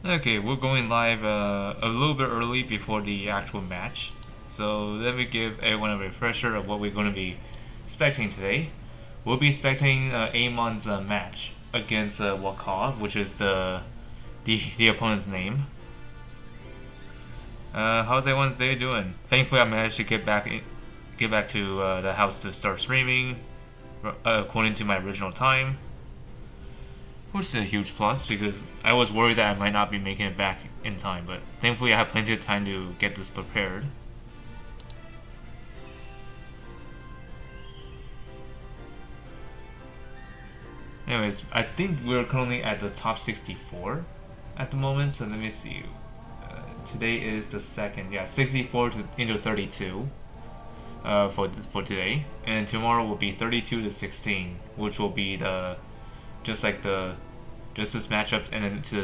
Okay, we're going live a little bit early before the actual match. So let me give everyone a refresher of what we're going to be spectating today. We'll be spectating Amon's match against WahKaw, which is the opponent's name. How's everyone's day doing? Thankfully, I managed to get back to the house to start streaming according to my original time, which is a huge plus because I was worried that I might not be making it back in time, but thankfully I have plenty of time to get this prepared. Anyways, I think we're currently at the top 64 at the moment, so let me see. Today is the second, yeah, 64 into 32 for today, and tomorrow will be 32 to 16, which will be just this matchup, and then to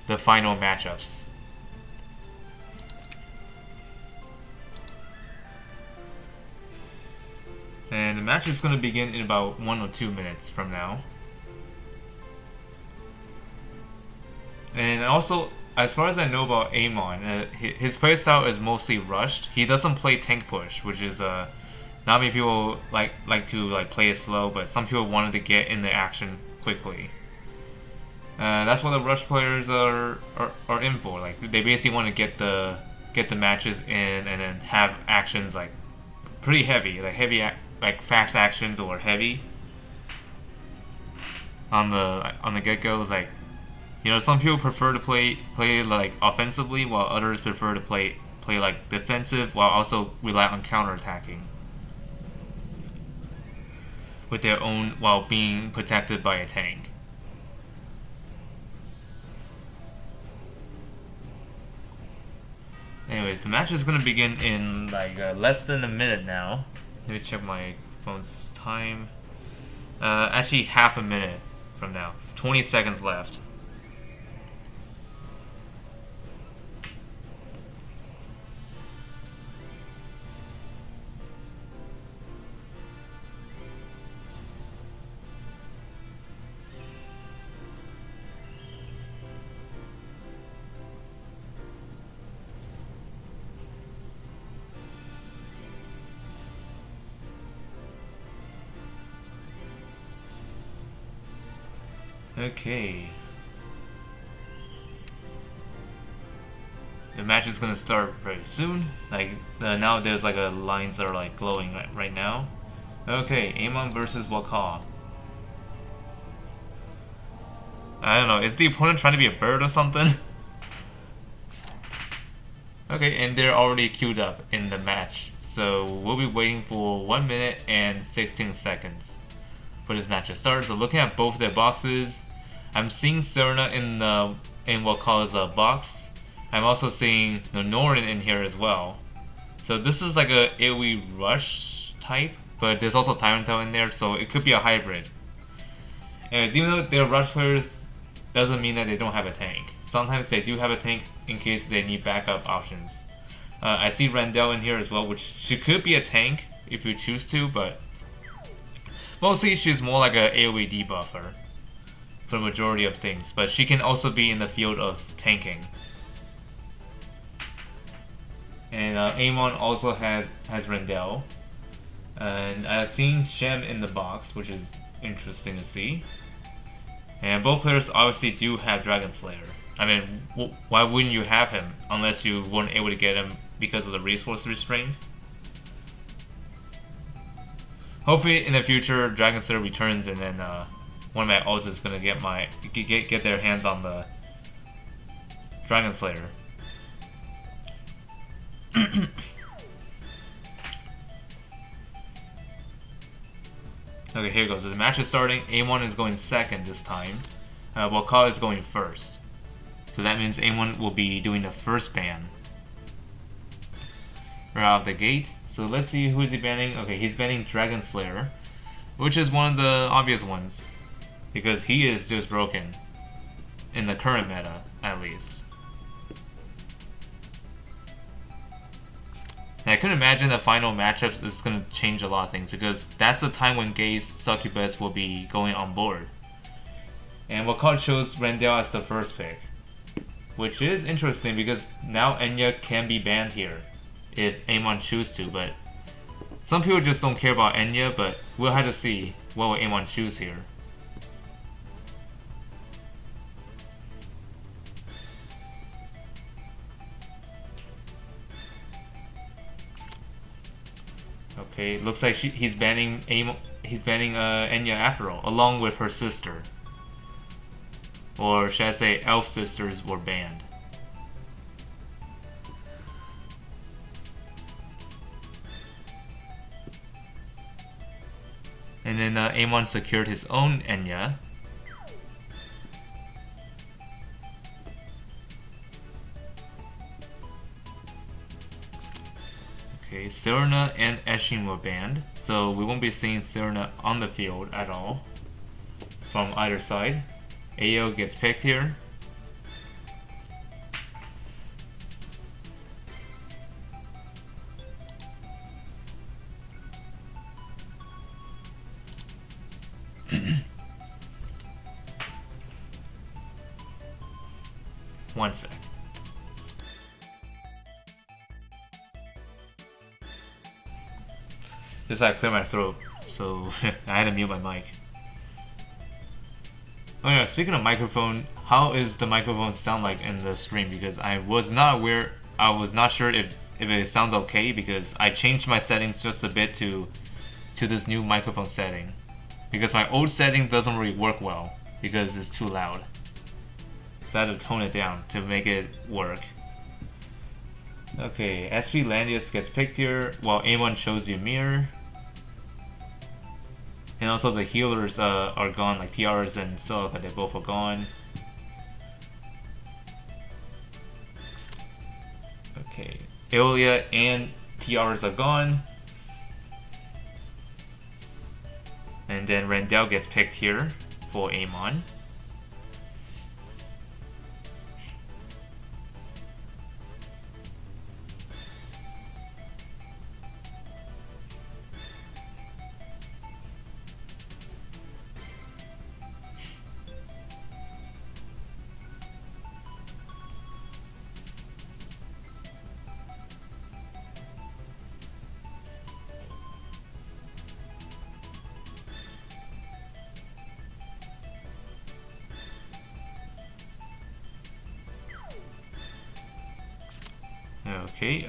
the final matchups. And the match is going to begin in about 1 or 2 minutes from now. And also, as far as I know about Amon, his playstyle is mostly rushed. He doesn't play tank push, which is not many people like to play it slow, but some people wanted to get in the action quickly. That's what the rush players are in for. Like they basically want to get the matches in and then have actions like pretty heavy, like fast actions or heavy on the get go. Like, you know, some people prefer to play like offensively, while others prefer to play like defensive, while also rely on counterattacking with their own while being protected by a tank. Anyways, the match is gonna begin in like less than a minute now. Let me check my phone's time. Actually, half a minute from now. 20 seconds left. Okay. The match is gonna start very soon. Like now, there's like lines that are like glowing right now. Okay, Amon versus WahKaw. I don't know. Is the opponent trying to be a bird or something? Okay, and they're already queued up in the match. So we'll be waiting for 1 minute and 16 seconds for this match to start. So looking at both their boxes, I'm seeing Serena in WahKaw's box. I'm also seeing Norin in here as well. So this is like a AoE rush type, but there's also Tyrantile in there, so it could be a hybrid. And even though they're rush players, doesn't mean that they don't have a tank. Sometimes they do have a tank in case they need backup options. I see Rendell in here as well, which she could be a tank if you choose to, but mostly she's more like a AoE debuffer for the majority of things. But she can also be in the field of tanking. And Amon also has Rendell. And I've seen Shem in the box, which is interesting to see. And both players obviously do have Dragon Slayer. I mean, why wouldn't you have him unless you weren't able to get him because of the resource restraint? Hopefully in the future Dragon Slayer returns and then one of my ults is gonna get their hands on the Dragon Slayer. Okay, here goes. So the match is starting. Amon is going second this time, while WahKaw is going first. So that means Amon will be doing the first ban right out of the gate. So let's see who is he banning. Okay, he's banning Dragon Slayer, which is one of the obvious ones because he is just broken in the current meta, at least. And I couldn't imagine the final matchup is going to change a lot of things because that's the time when Gaze Succubus will be going on board. And WahKaw chose Rendell as the first pick, which is interesting because now Enya can be banned here if Amon chooses to, but some people just don't care about Enya, but we'll have to see what will Amon choose here. Okay, looks like he's banning Enya after all, along with her sister. Or should I say elf sisters were banned. And then Amon secured his own Enya. Okay, Serena and Eshin were banned, so we won't be seeing Serena on the field at all from either side. Ayo gets picked here. One sec. Just had to clear my throat, so I had to mute my mic. Oh yeah, speaking of microphone, how is the microphone sound like in the stream? Because I was not sure if it sounds okay, because I changed my settings just a bit to this new microphone setting. Because my old setting doesn't really work well, because it's too loud. So I had to tone it down to make it work. Okay, SP Landius gets picked here, while Amon chose Ymir. And also the healers are gone, like TRs and Silica, they both are gone. Okay, Ilya and TRs are gone. And then Rendell gets picked here for Amon. Okay,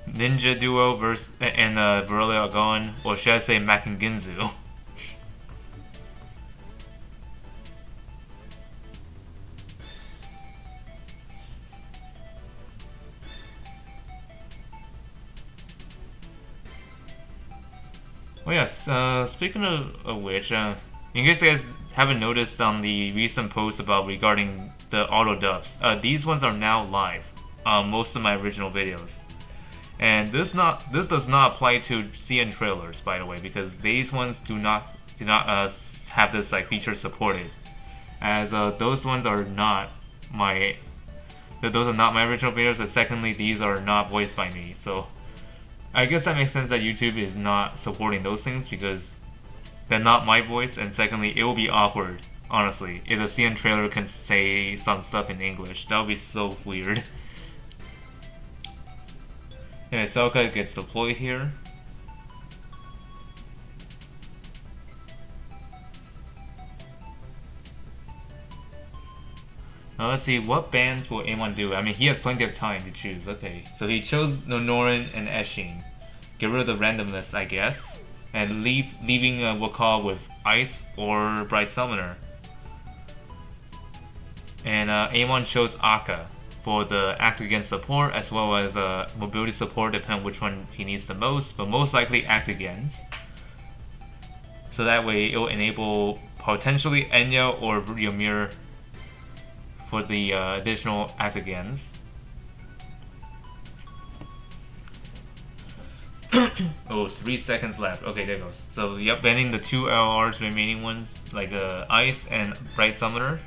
Ninja Duo versus and Virelia are gone, or should I say Mac and Ginzu? Oh yes, speaking of which, in case you guys haven't noticed on the recent post regarding the auto dubs, these ones are now live. Most of my original videos, and this does not apply to CN trailers, by the way, because these ones do not have this like feature supported, as those ones are not my original videos, and secondly, these are not voiced by me, so I guess that makes sense that YouTube is not supporting those things, because they're not my voice, and secondly, it will be awkward, honestly, if the CN trailer can say some stuff in English. That would be so weird. Anyway, Silica gets deployed here. Now let's see, what bans will Amon do? I mean, he has plenty of time to choose. Okay, so he chose Nonoran and Eshin. Get rid of the randomness, I guess, and leaving WahKaw with Ice or Bright Summoner. And Amon chose Akka for the act against support, as well as mobility support, depending on which one he needs the most, but most likely act against. So that way it will enable potentially Enya or Ymir for the additional act against. Oh, 3 seconds left. Okay, there goes. So yep, banning the 2 LRs remaining ones, like Ice and Bright Summoner.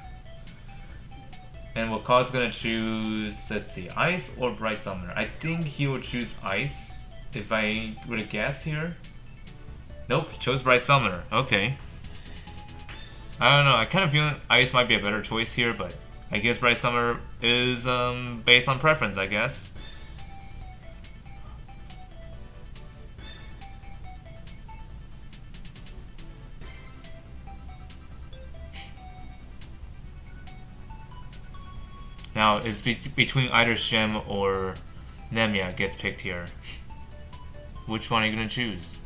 And WahKaw's gonna choose, let's see, Ice or Bright Summoner. I think he will choose Ice, if I would have guessed here. Nope, he chose Bright Summoner. Okay. I don't know. I kind of feel Ice might be a better choice here, but I guess Bright Summer is based on preference, I guess. Now, it's between either Shem or Nemia gets picked here. Which one are you gonna choose?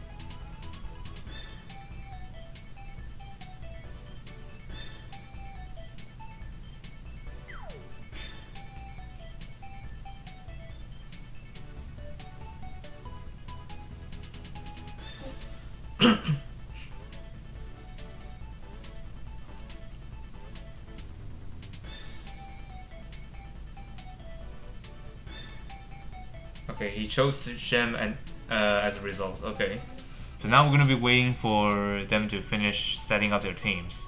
Okay, he chose Shem and as a result. Okay, so now we're gonna be waiting for them to finish setting up their teams.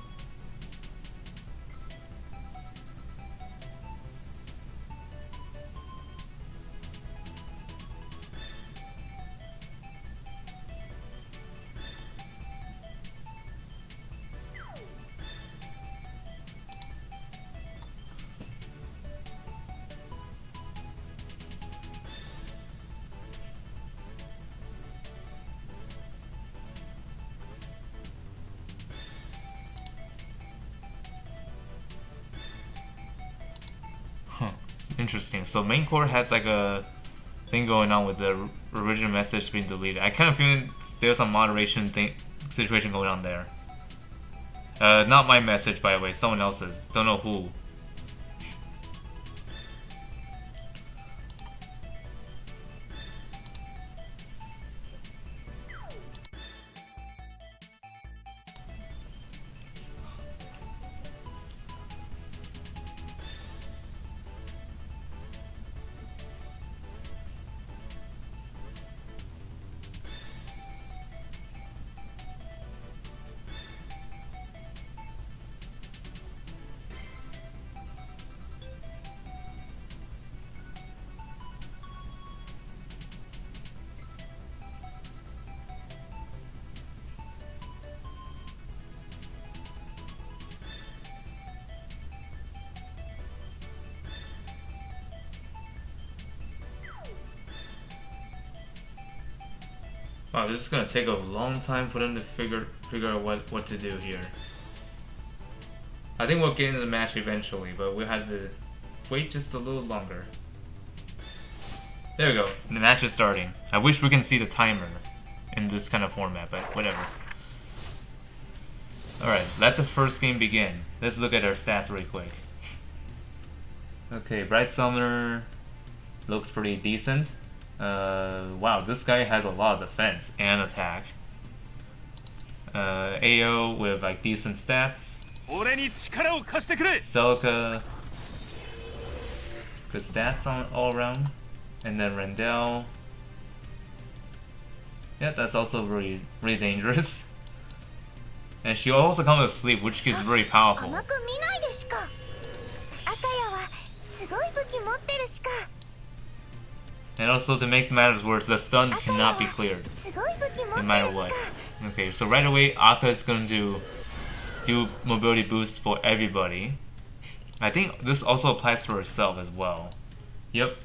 Interesting. So main core has like a thing going on with the original message being deleted. I kind of feel there's some moderation situation going on there. Not my message, by the way. Someone else's. Don't know who. Wow, this is gonna take a long time for them to figure out what to do here. I think we'll get into the match eventually, but we'll have to wait just a little longer. There we go. The match is starting. I wish we can see the timer in this kind of format, but whatever. Alright, let the first game begin. Let's look at our stats really quick. Okay, Bright Summoner looks pretty decent. Wow, this guy has a lot of defense and attack. AO with like decent stats. Celica, good stats on all around. And then Rendell. Yeah, that's also really dangerous. And she also comes with sleep, which is very powerful. And also, to make matters worse, the stun cannot be cleared, no matter what. Okay, so right away, Akka is going to do mobility boost for everybody. I think this also applies to herself as well. Yep.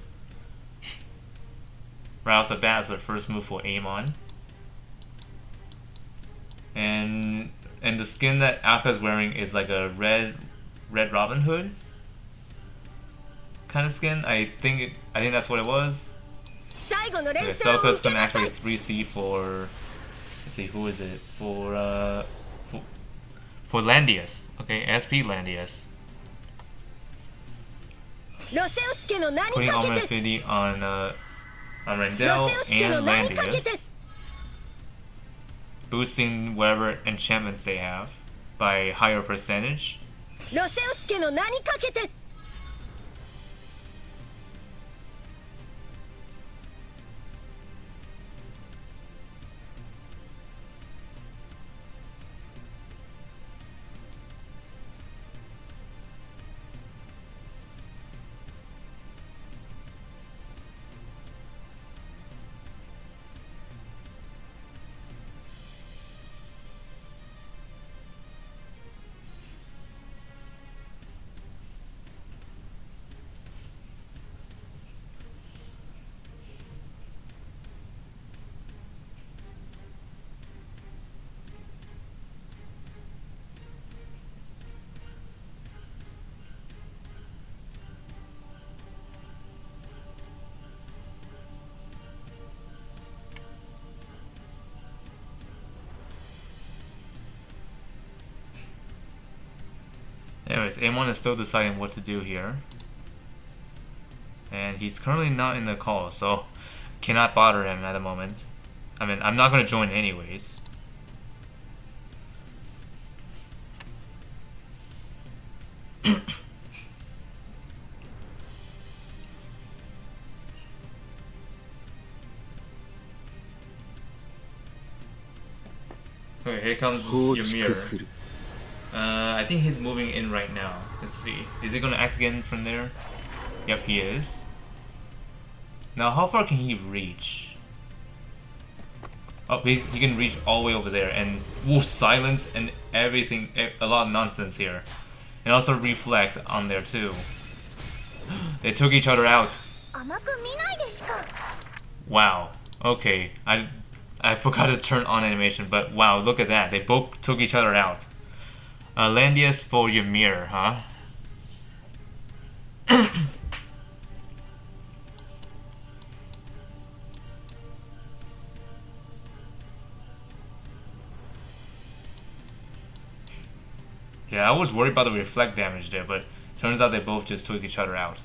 Right off the bat, it's the first move for Amon. And the skin that Akka is wearing is like a red Robin Hood kind of skin. I think that's what it was. Okay, Celica's gonna activate 3C for, let's see, who is it? For Landius. Okay, SP Landius. Putting Almond Affinity on Rendell and Landius. Boosting whatever enchantments they have by higher percentage. Anyways, Amon is still deciding what to do here. And he's currently not in the call, so cannot bother him at the moment. I mean, I'm not going to join anyways. Okay, here comes Ymir. I think he's moving in right now. Let's see. Is he gonna act again from there? Yep, he is. Now, how far can he reach? Oh, he can reach all the way over there, and wolf silence and everything, a lot of nonsense here. And also reflect on there too. They took each other out. Wow. Okay, I forgot to turn on animation, but wow, look at that. They both took each other out. Landius for Ymir, huh? Yeah, I was worried about the reflect damage there, but turns out they both just took each other out.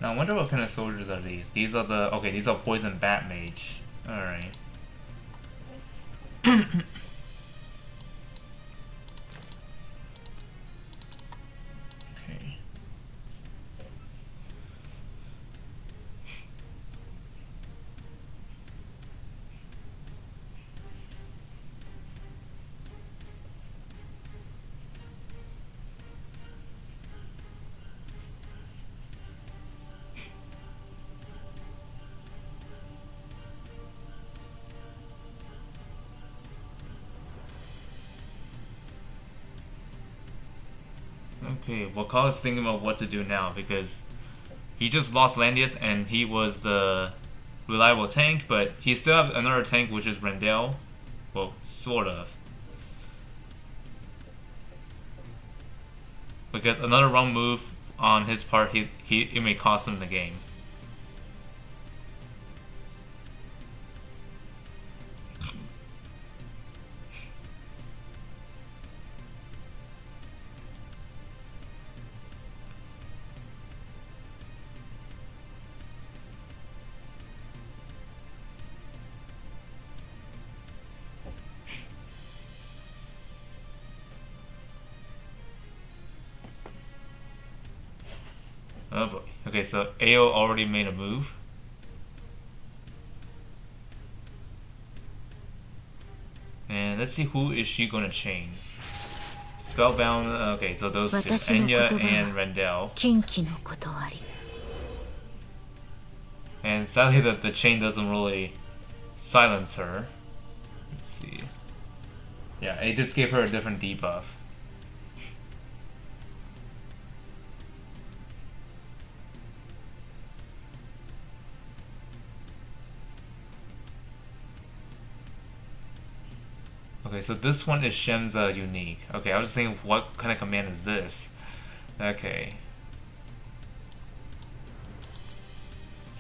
Now I wonder what kind of soldiers are these. These are the these are poison bat mage. Alright. Okay, WahKaw is thinking about what to do now because he just lost Landius and he was the reliable tank, but he still has another tank which is Rendell. Well, sort of. Because another wrong move on his part, it may cost him the game. Oh boy. Okay, so AO already made a move. And let's see who is she gonna chain. Spellbound, okay, so those two, Enya and Rendell. And sadly the chain doesn't really silence her. Let's see. Yeah, it just gave her a different debuff. Okay, so this one is Shem's unique. Okay, I was thinking, what kind of command is this? Okay.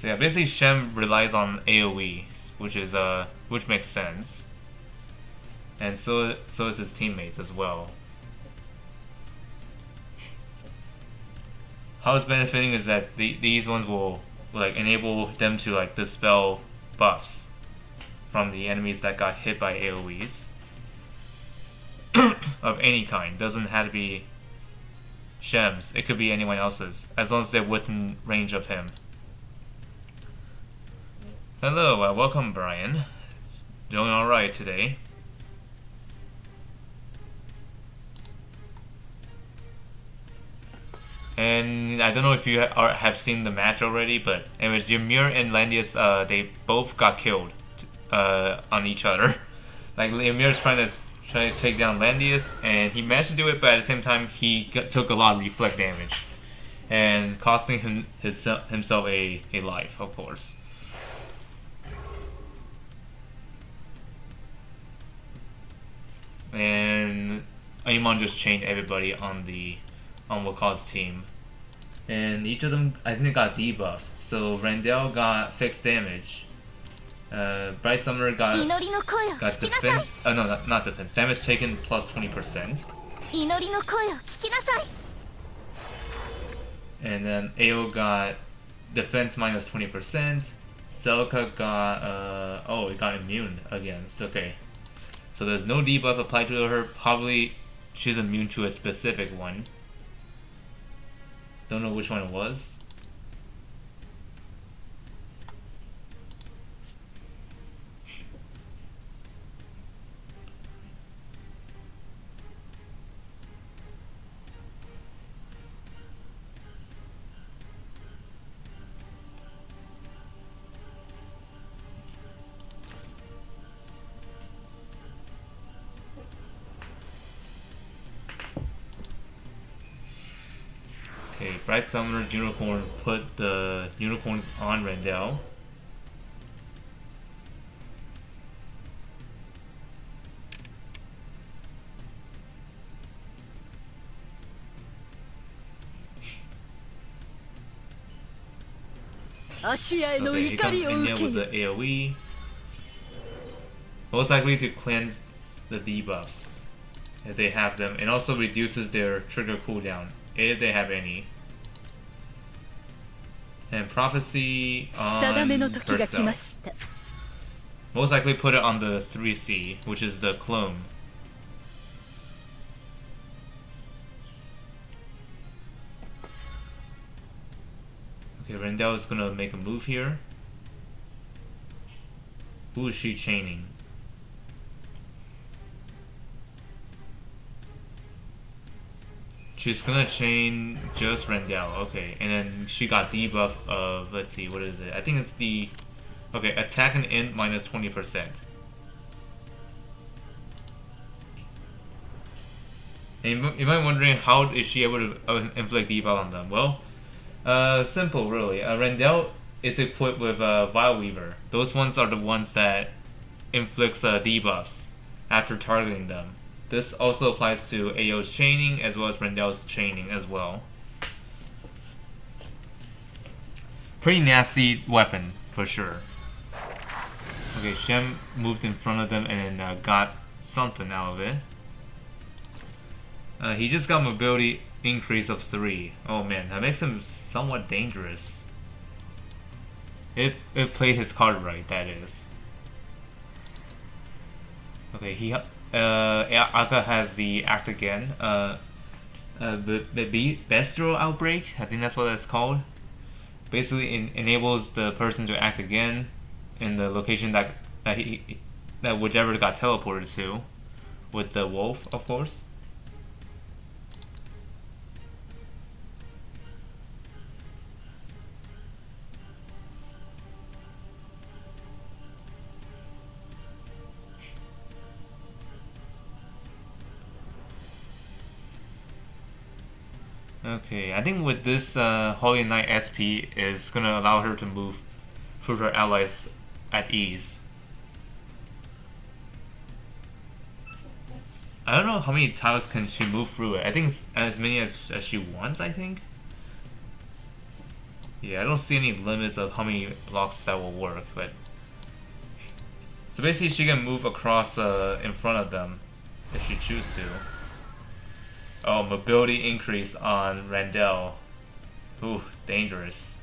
So yeah, basically Shem relies on AoE, which makes sense. And so is his teammates as well. How it's benefiting is that these ones will like enable them to like dispel buffs from the enemies that got hit by AoEs. Of any kind. Doesn't have to be Shem's. It could be anyone else's, as long as they're within range of him. Hello, welcome Brian. Doing alright today. And I don't know if you have seen the match already, but anyways, Ymir and Landius, they both got killed on each other. Like Ymir's trying to try to take down Landius, and he managed to do it, but at the same time he took a lot of reflect damage, and costing himself a life, of course. And Amon just chained everybody on WahKaw's team, and each of them I think got debuffed. So Randall got fixed damage. Bright Summer got defense. No, not defense. Damage taken plus 20%. And then AO got defense minus 20%. Celica got it got immune against. Okay, so there's no debuff applied to her. Probably she's immune to a specific one. Don't know which one it was. Okay, Bright Summoner Unicorn put the unicorns on Randall. Okay, here comes India with the AoE. Most likely to cleanse the debuffs if they have them, and also reduces their trigger cooldown if they have any. And Prophecy on herself. Most likely put it on the 3C, which is the clone. Okay, Randall is gonna make a move here. Who is she chaining? She's gonna chain just Randall, okay, and then she got debuff of, let's see, what is it? I think it's the, okay, attack and int minus 20%. And you might be wondering, how is she able to inflict debuff on them? Well, simple really. Randall is equipped with Vile Weaver. Those ones are the ones that inflicts debuffs after targeting them. This also applies to AO's chaining as well as Randall's chaining as well. Pretty nasty weapon for sure. Okay, Shem moved in front of them and got something out of it. He just got mobility increase of 3. Oh man, that makes him somewhat dangerous. If played his card right, that is. Okay, Aka has the act again. The Bestial Outbreak, I think that's what that's called. Basically, enables the person to act again in the location that whichever got teleported to, with the wolf, of course. Okay, I think with this Holy Knight SP is gonna allow her to move through her allies at ease. I don't know how many tiles can she move through it. I think it's as many as she wants, I think. Yeah, I don't see any limits of how many blocks that will work, but... So basically she can move across in front of them if she chooses to. Oh, mobility increase on Randall. Ooh, dangerous.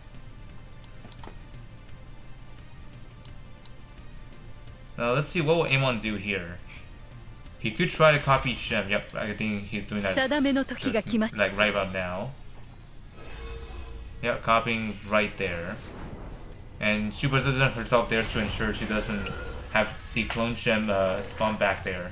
Now let's see, what will Amon do here? He could try to copy Shem. Yep, I think he's doing that just, like right about now. Yep, copying right there. And she positions herself there to ensure she doesn't have the clone Shem spawn back there.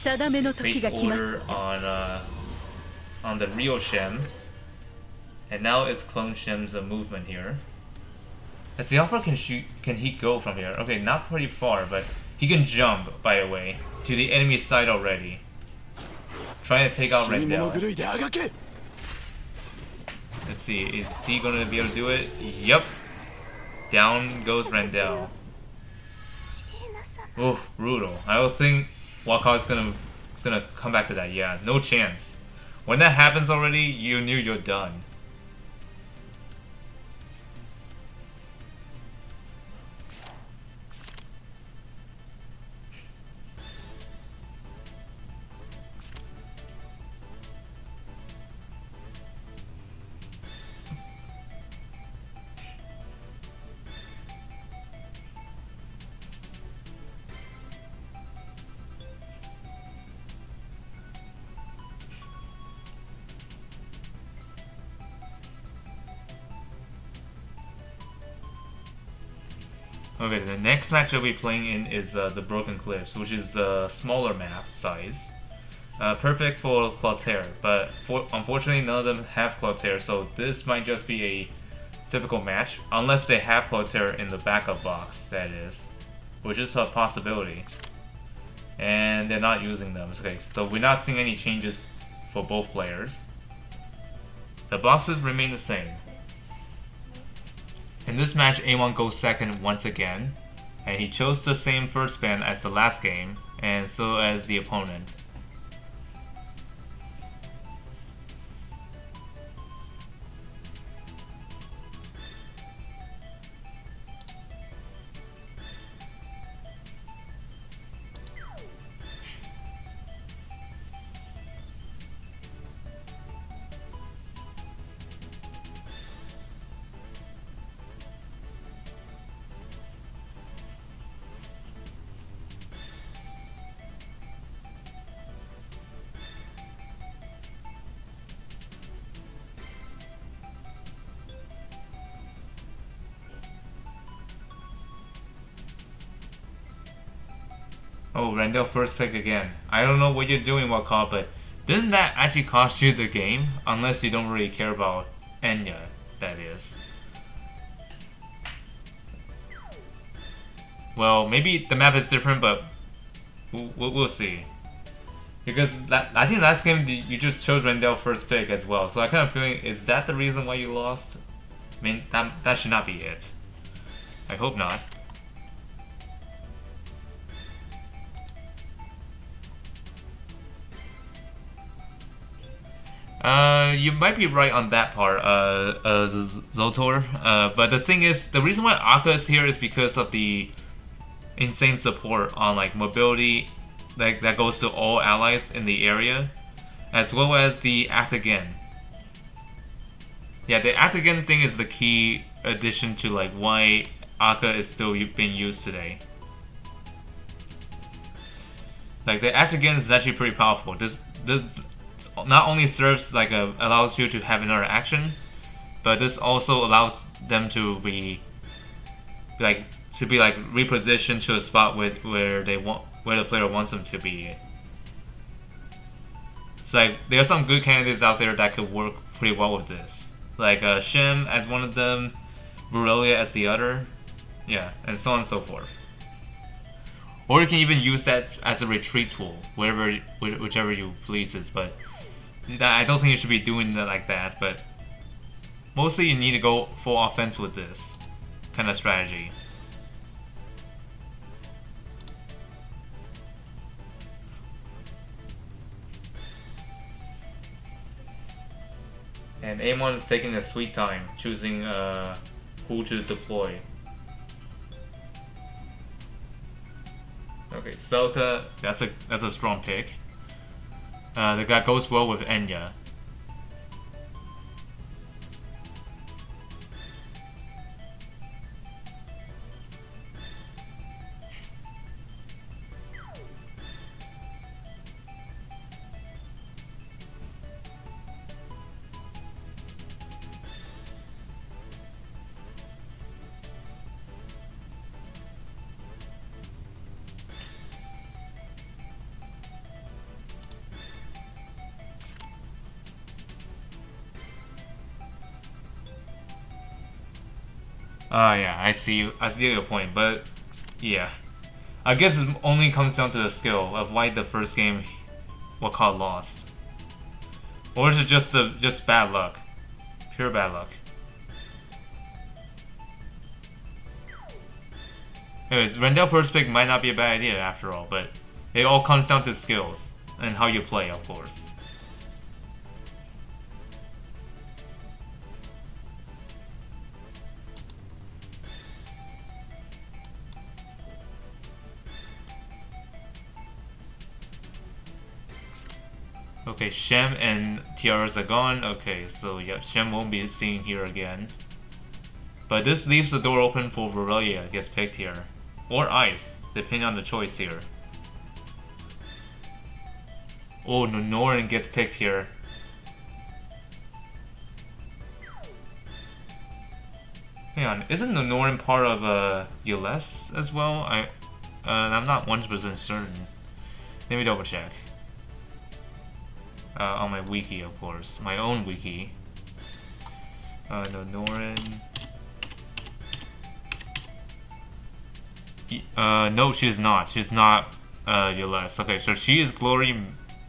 Place order on the real Shem, And now it's Clone Shem's movement here. As the Alpha can shoot, can he go from here? Okay, not pretty far, but he can jump, by the way, to the enemy side already. Trying to take out Rendell. Let's see, is he gonna be able to do it? Yep. Down goes Rendell. Oh, brutal. I don't think WahKaw is gonna come back to that. Yeah, no chance. When that happens already, you knew you're done. Okay, the next match I'll be playing in is the Broken Cliffs, which is the smaller map size. Perfect for Clotaire, but unfortunately none of them have Clotaire, so this might just be a difficult match, unless they have Clotaire in the backup box, that is. Which is a possibility. And they're not using them. Okay, so we're not seeing any changes for both players. The boxes remain the same. In this match, A1 goes second once again, and he chose the same first ban as the last game, and so as the opponent. Oh, Rendell first pick again. I don't know what you're doing, WahKaw, but doesn't that actually cost you the game? Unless you don't really care about Enya, that is. Well, maybe the map is different, but we'll see. Because I think last game you just chose Rendell first pick as well, so I kind of feeling, is that the reason why you lost? I mean, that should not be it. I hope not. You might be right on that part, Zotor. But the thing is, the reason why Akka is here is because of the insane support on like mobility, like that goes to all allies in the area, as well as the act again. Yeah, the act again thing is the key addition to like why Akka is still being used today. Like the act again is actually pretty powerful. This not only serves like allows you to have another action, but this also allows them to be repositioned to a spot where the player wants them to be. So like there are some good candidates out there that could work pretty well with this, like Shem as one of them, Borrelia as the other, yeah, and so on and so forth. Or you can even use that as a retreat tool, whichever you pleases. But I don't think you should be doing that like that. But mostly you need to go full offense with this kind of strategy. And A1 is taking a sweet time choosing who to deploy. Okay, Celta, that's a strong pick. The guy goes well with Enya. Yeah, I see your point, but yeah. I guess it only comes down to the skill of why the first game WahKaw lost. Or is it just bad luck? Pure bad luck. Anyways, Rendell first pick might not be a bad idea after all, but it all comes down to skills and how you play, of course. Okay, Shem and Tiaras are gone. Okay, so yeah, Shem won't be seen here again. But this leaves the door open for Virelia gets picked here. Or Ice, depending on the choice here. Oh, Nonoran gets picked here. Hang on, isn't Nonoran part of Ules as well? I'm not 100% certain. Let me double check. On my wiki, of course. My own wiki. Nonoran. No, she's not. She's not Ules. Okay, so she is Glory,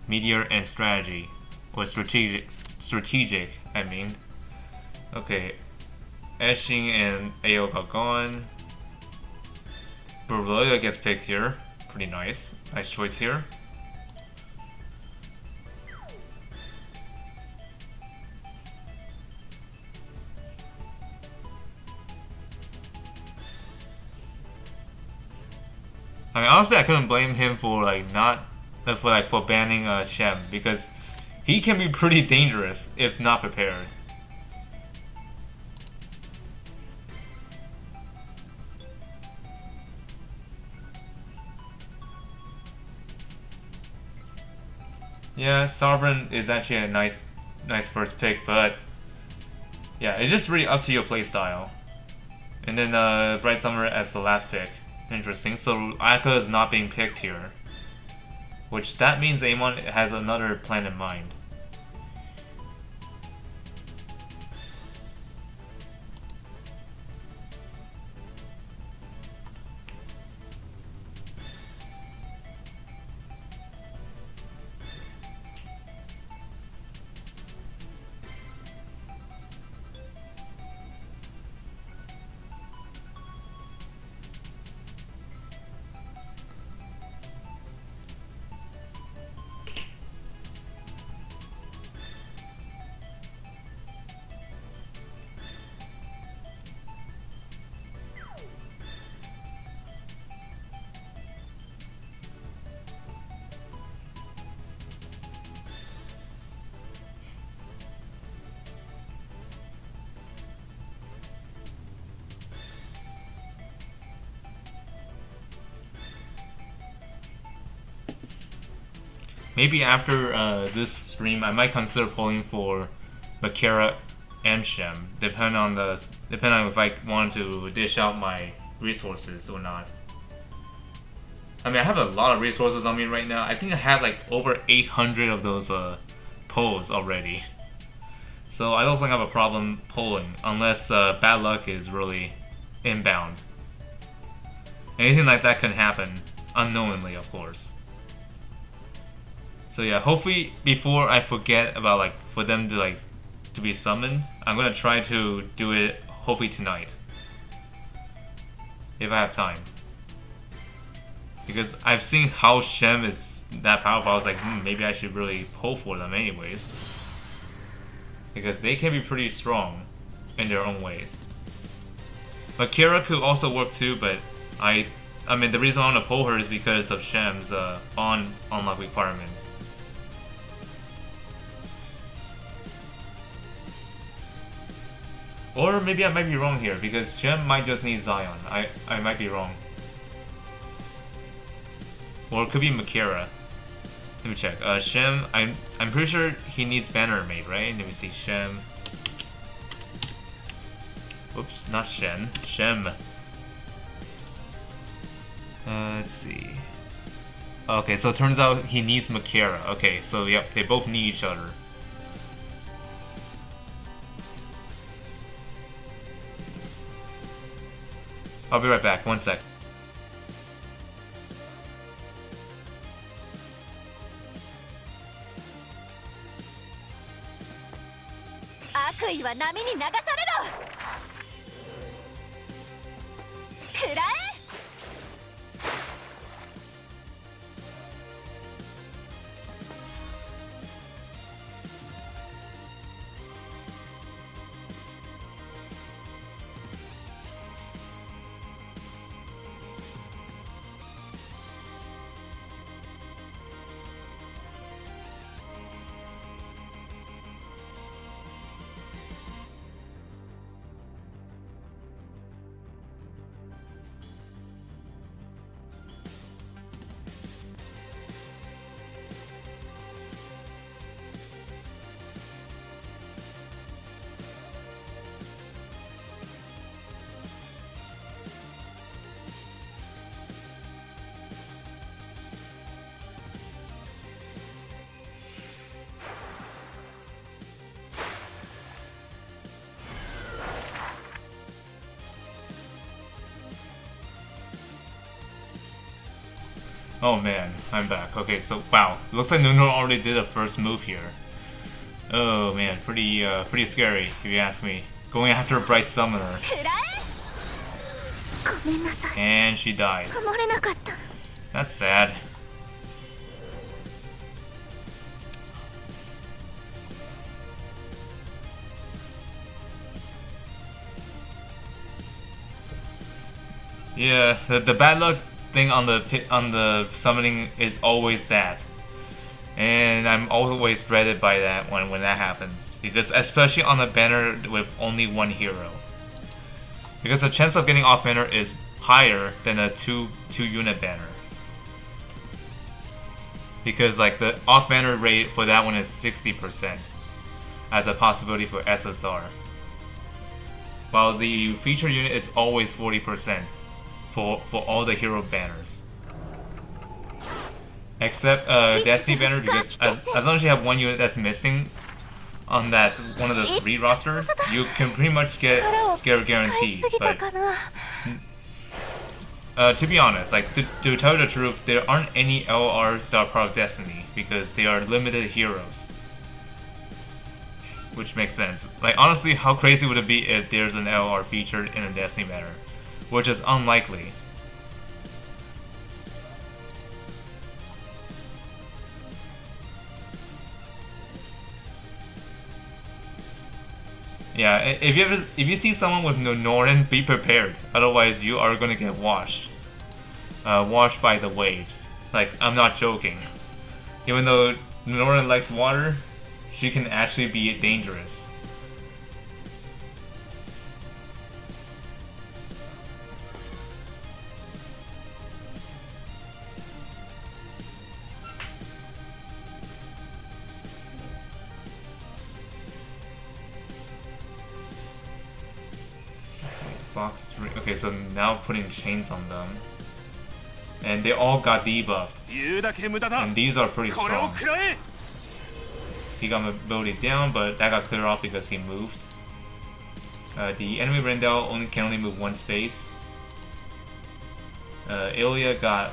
Meteor, and Strategy. Or Strategic, I mean. Okay. Eshing and Ao got gone. Virelia gets picked here. Pretty nice. Nice choice here. I mean, honestly, I couldn't blame him for for banning Shem, because he can be pretty dangerous if not prepared. Yeah, Sovereign is actually a nice first pick, but yeah, it's just really up to your playstyle. And then Bright Summer as the last pick. Interesting. So Ayaka is not being picked here, which that means Amon has another plan in mind. Maybe after this stream, I might consider pulling for Makara and Shem, depending on if I want to dish out my resources or not. I mean, I have a lot of resources on me right now. I think I have like over 800 of those pulls already. So I don't think I have a problem pulling, unless bad luck is really inbound. Anything like that can happen, unknowingly, of course. So yeah, hopefully before I forget about for them to be summoned, I'm gonna try to do it hopefully tonight, if I have time. Because I've seen how Shem is that powerful. I was like, maybe I should really pull for them anyways, because they can be pretty strong in their own ways. But Kira could also work too, but I mean the reason I want to pull her is because of Shem's unlock requirement. Or maybe I might be wrong here, because Shem might just need Zion. I might be wrong. Or it could be Makara. Let me check. Shem, I'm pretty sure he needs Banner Maid, right? Let me see. Shem. Oops, not Shen. Shem. Let's see. Okay, so it turns out he needs Makara. Okay, so yep, they both need each other. I'll be right back. 1 sec. 悪意は波に流されろ。くらえ。Oh man, I'm back. Okay, so wow, looks like Nuno already did a first move here. Oh man, pretty scary if you ask me. Going after a Bright Summoner. And she died. That's sad. Yeah, the bad luck thing on the summoning is always that, and I'm always dreaded by that when that happens, because especially on a banner with only one hero, because the chance of getting off banner is higher than a two unit banner, because like the off banner rate for that one is 60% as a possibility for SSR, while the feature unit is always 40%. For all the hero banners, except Destiny banner, because as long as you have one unit that's missing on that one of the 3 rosters, you can pretty much get guaranteed. But to be honest, like to tell you the truth, there aren't any LRs that are part of Destiny because they are limited heroes, which makes sense. Like honestly, how crazy would it be if there's an LR featured in a Destiny banner? Which is unlikely. Yeah, if you see someone with no Norn, be prepared. Otherwise, you are gonna get washed by the waves. Like, I'm not joking. Even though Norn likes water, she can actually be dangerous. Box 3. Okay, so now putting chains on them. And they all got debuffed. And these are pretty strong. He got mobility down, but that got cleared off because he moved. The enemy Rendell can only move 1 space. Ilya got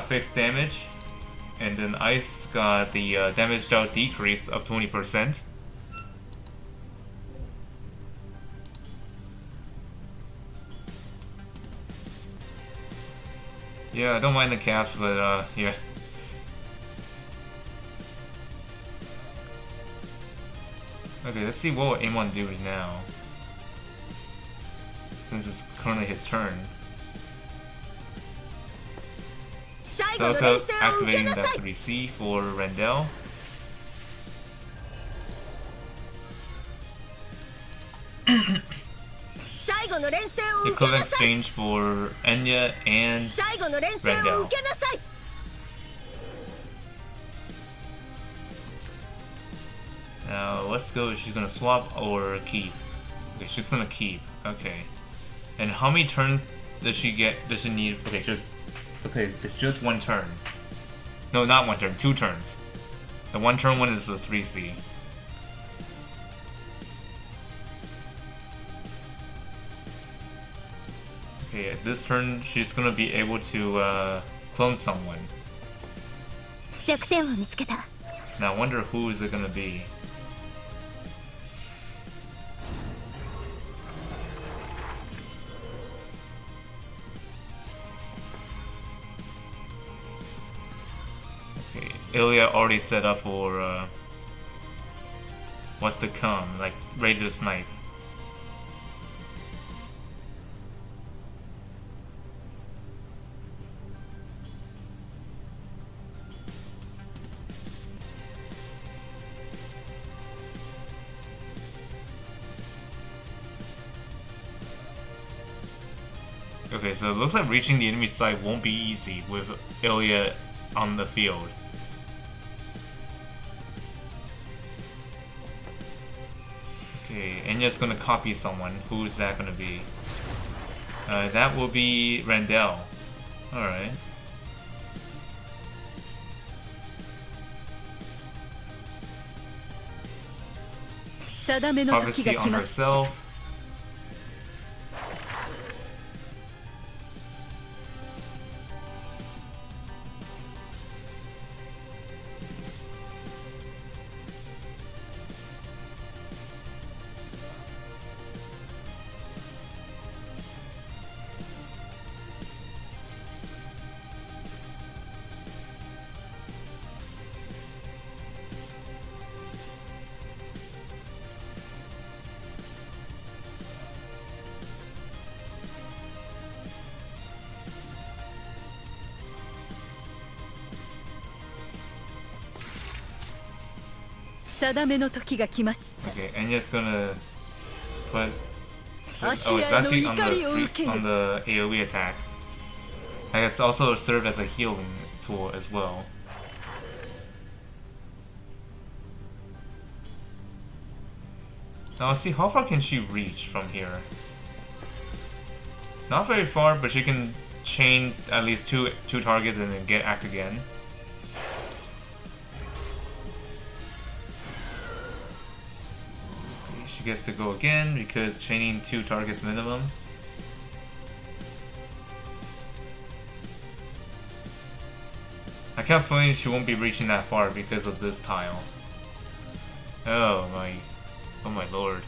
fixed damage. And then Ice got the damage dealt decrease of 20%. Yeah, I don't mind the caps, but yeah. Okay, let's see what will Amon do now, since it's currently his turn. Celica activating that 3C for Rendell. Equivalent exchange for Enya and Rendell. Now let's go. Is she gonna swap or keep? Okay, she's gonna keep. Okay. And how many turns does she get? Does she need? Okay, it's just 1 turn. No, not 1 turn. 2 turns. The 1 turn one is the 3C. Okay, this turn she's gonna be able to clone someone. 弱点を見つけた。 Now I wonder who is it gonna be. Okay, Ilya already set up for what's to come, like ready to snipe. Okay, so it looks like reaching the enemy side won't be easy with Ilya on the field. Okay, Enya's gonna copy someone. Who is that gonna be? That will be Randall. Alright. Prophecy on herself. Okay, Enya's gonna put... Oh, it's actually on the AoE attack. I guess also served as a healing tool as well. Now let's see, how far can she reach from here? Not very far, but she can chain at least two targets and then act again. She gets to go again because chaining 2 targets minimum. I kept feeling she won't be reaching that far because of this tile. Oh my lord.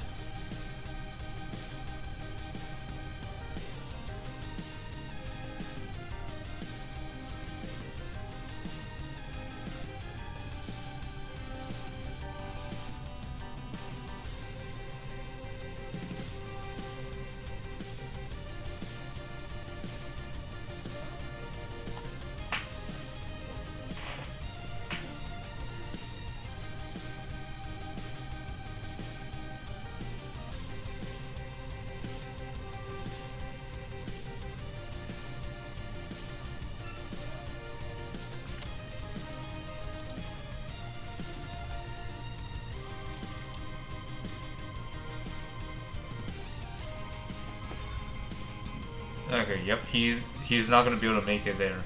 Okay, yep, he's not gonna be able to make it there.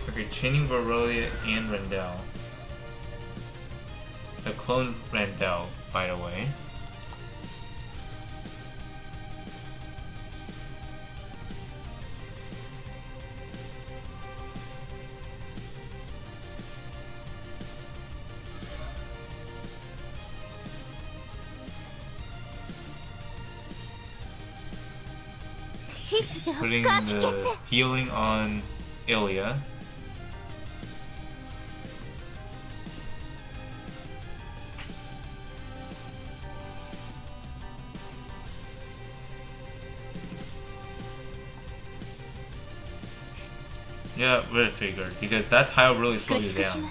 Okay, chaining Varelia and Randall. The clone Randall, by the way. Putting the healing on Ilya. Yeah, really figured, because that tile really slowed you down.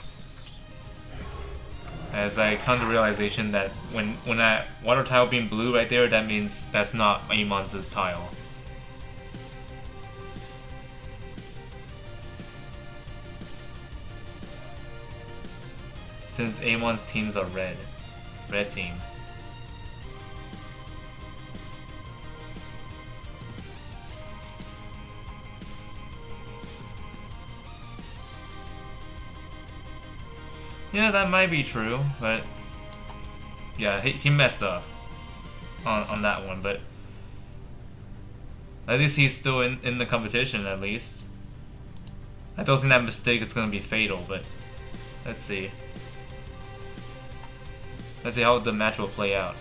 As I come to realization that when that water tile being blue right there, that means that's not Amon's tile. Since Amon's teams are red team. Yeah, that might be true, but yeah, he messed up on that one, but at least he's still in the competition, at least. I don't think that mistake is going to be fatal, but let's see. Let's see how the match will play out.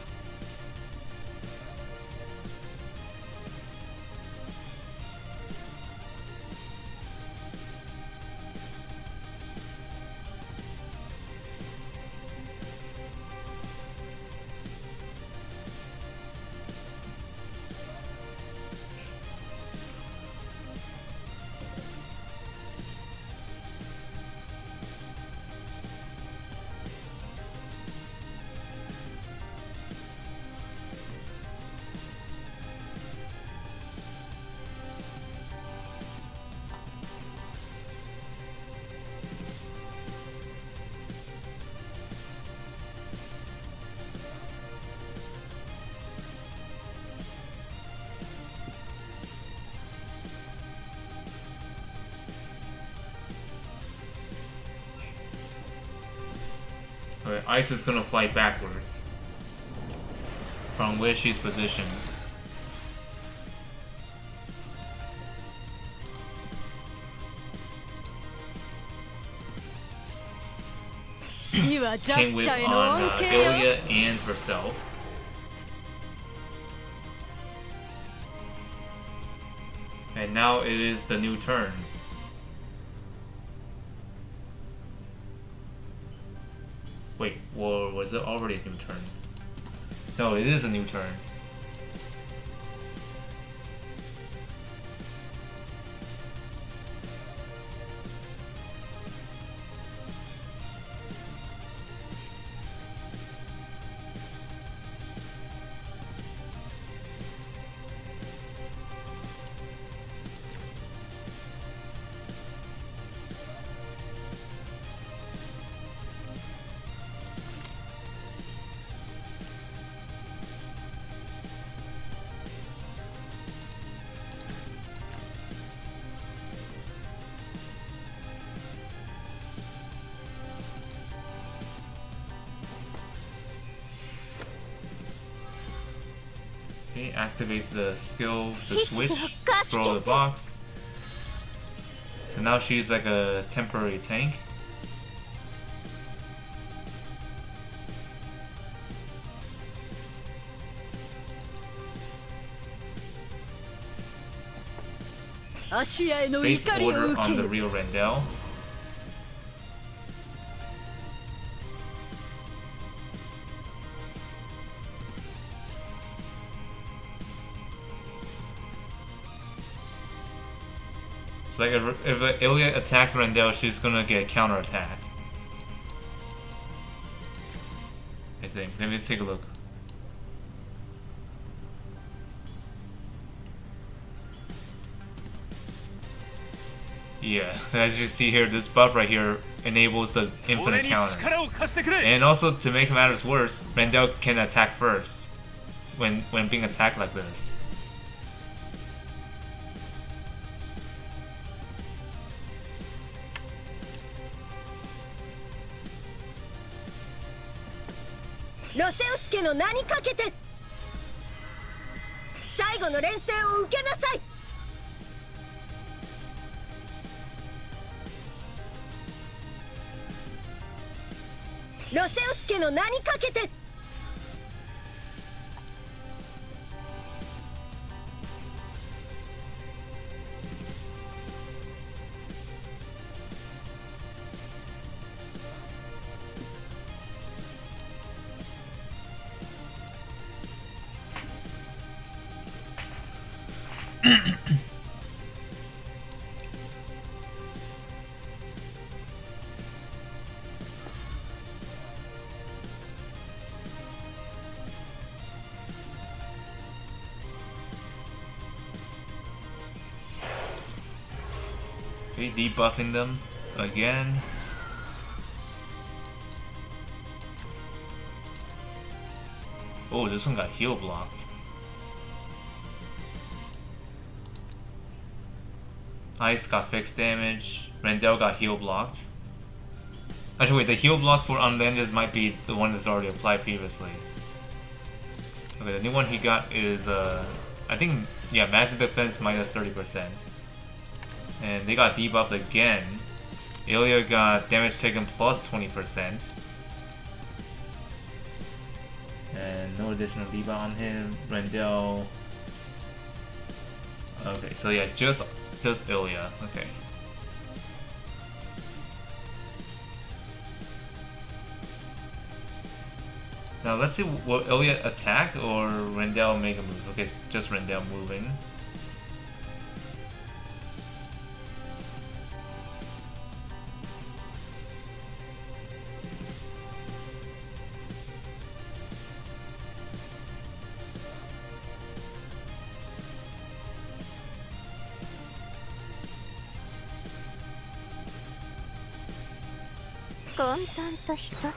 Okay, Ice is gonna fly backwards from where she's positioned. Chain whip on Ilya and herself. And now it is the new turn. Wait, or was it already a new turn? No, it is a new turn. Okay, activate the skill to switch, throw the box. So now she's like a temporary tank. Base order on the real Rendell. So like if Ilya attacks Rendell, she's gonna get counterattacked. I think. Let me take a look. Yeah, as you see here, this buff right here enables the infinite counter. And also, to make matters worse, Rendell can attack first when being attacked like this. Okay, debuffing them again. Oh, this one got heal blocked. Ice got fixed damage. Rendell got heal blocked. Actually, wait, the heal block for unlanded might be the one that's already applied previously. Okay, the new one he got is, I think, yeah, magic defense minus 30%. And they got debuffed again. Ilya got damage taken plus 20%. And no additional debuff on him. Rendell. Okay, so yeah, just Ilya. Okay. Now let's see, will Ilya attack or Rendell make a move? Okay, just Rendell moving.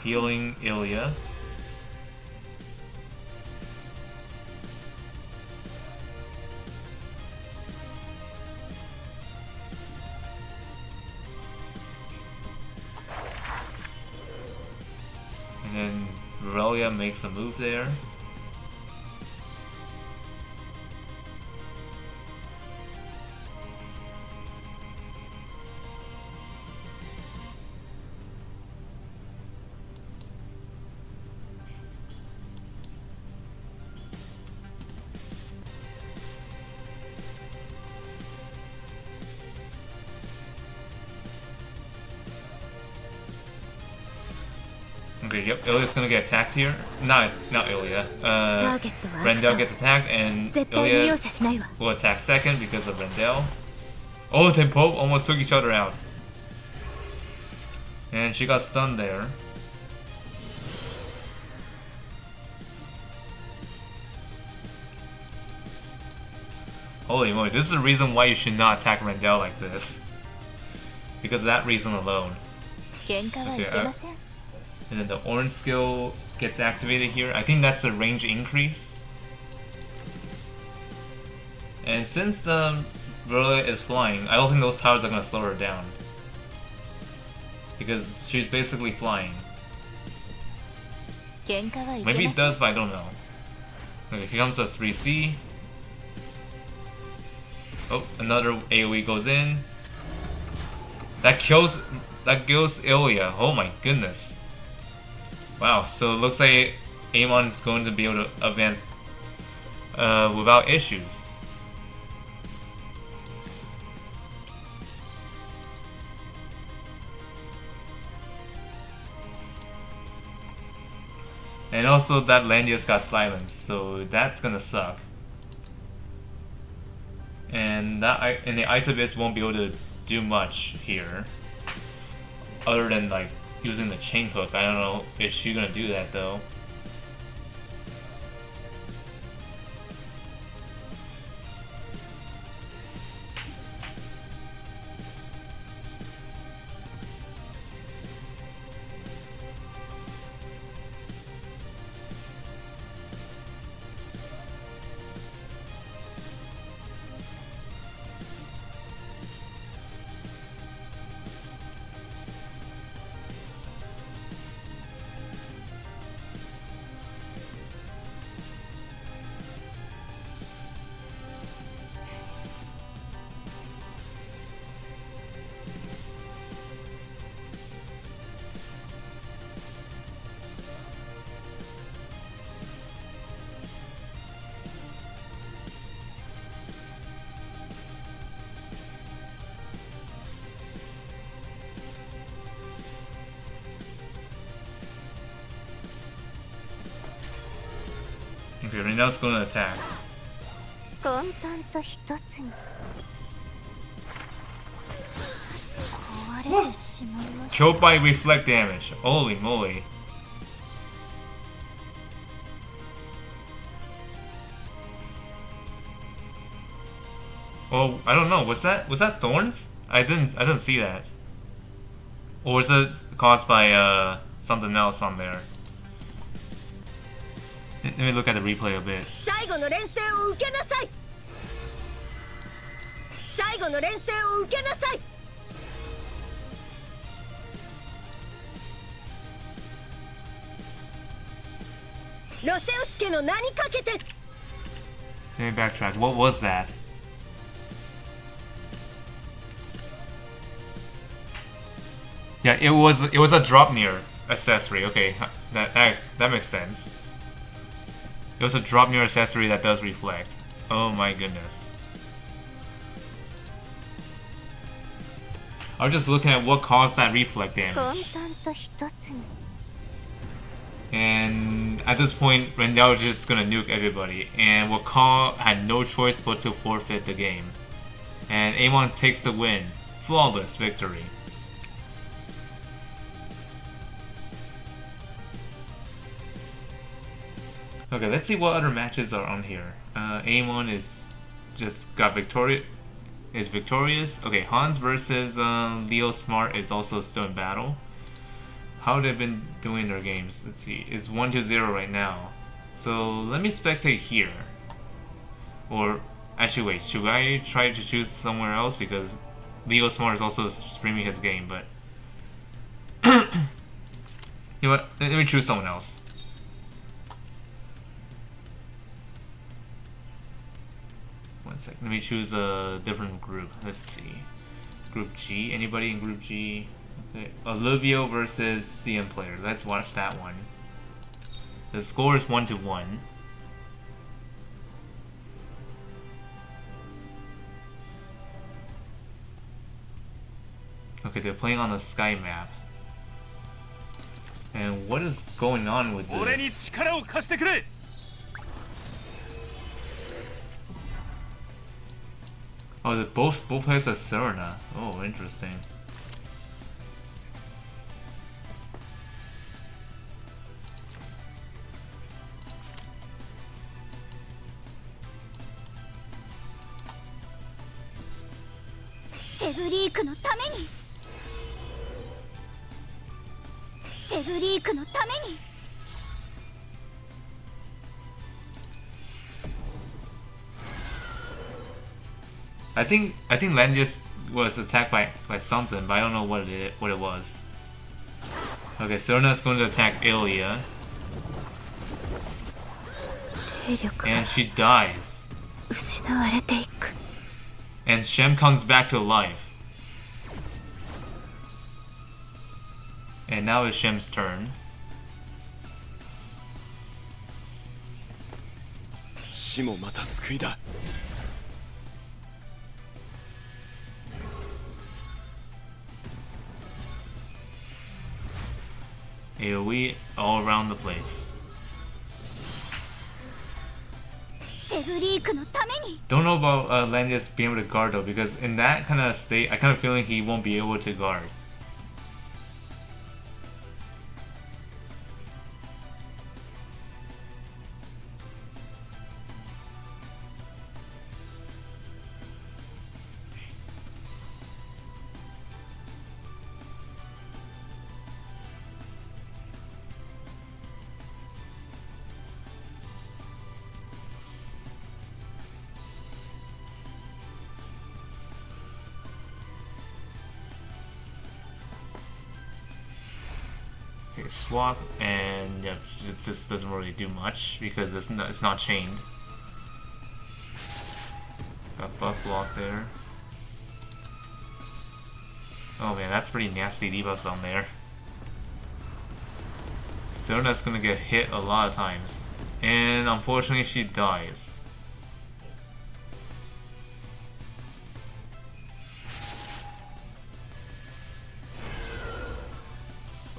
Healing Ilya. And then Aurelia makes a move there. Okay, yep, Ilya's gonna get attacked here. Not Ilya. Rendell gets attacked, and Ilya will attack second because of Rendell. Oh, they both almost took each other out. And she got stunned there. Holy moly, this is the reason why you should not attack Rendell like this. Because of that reason alone. Okay, and then the orange skill gets activated here. I think that's the range increase. And since Aurelia is flying, I don't think those towers are gonna slow her down. Because she's basically flying. Maybe it does, but I don't know. Okay, here comes the 3C. Oh, another AoE goes in. That kills Ilya. Oh my goodness. Wow, so it looks like Amon is going to be able to advance without issues. And also that Landius got silenced, so that's gonna suck. And the Isobis won't be able to do much here. Other than like using the chain hook. I don't know if she's gonna do that though. Okay, right now it's going to attack. Killed by reflect damage. Holy moly. Oh, I don't know. Was that thorns? I didn't see that. Or was it caused by something else on there? Let me look at the replay a bit. Let me backtrack. What was that? Yeah, it was a drop mirror accessory. Okay, that makes sense. It was a drop mirror accessory that does reflect. Oh my goodness. I was just looking at what caused that reflect damage. And at this point, Rendell was just gonna nuke everybody, and WahKaw had no choice but to forfeit the game. And Amon takes the win. Flawless victory. Okay, let's see what other matches are on here. Amon is just got victorious. Okay, Hans versus Leo Smart is also still in battle. How they've been doing their games? Let's see. It's 1-0 right now. So let me spectate here. Or actually, wait. Should I try to choose somewhere else because Leo Smart is also streaming his game? But you know what? Let me choose someone else. One second. Let me choose a different group. Let's see. Group G. Anybody in Group G? Okay. Olivio versus CM player. Let's watch that one. The score is 1-1. Okay, they're playing on the sky map. And what is going on with this? Oh, they both players are Serena. Oh, interesting. I think Langrisser was attacked by something, but I don't know what it was. Okay, Serena's going to attack Ilya. And she dies. And Shem comes back to life. And now it's Shem's turn. AoE all around the place. Don't know about Langrisser being able to guard though, because in that kind of state, I kind of feeling he won't be able to guard. Swap, and yeah, this doesn't really do much because it's not chained. Got buff block there. Oh man, that's pretty nasty debuffs on there. Serena's gonna get hit a lot of times, and unfortunately she dies.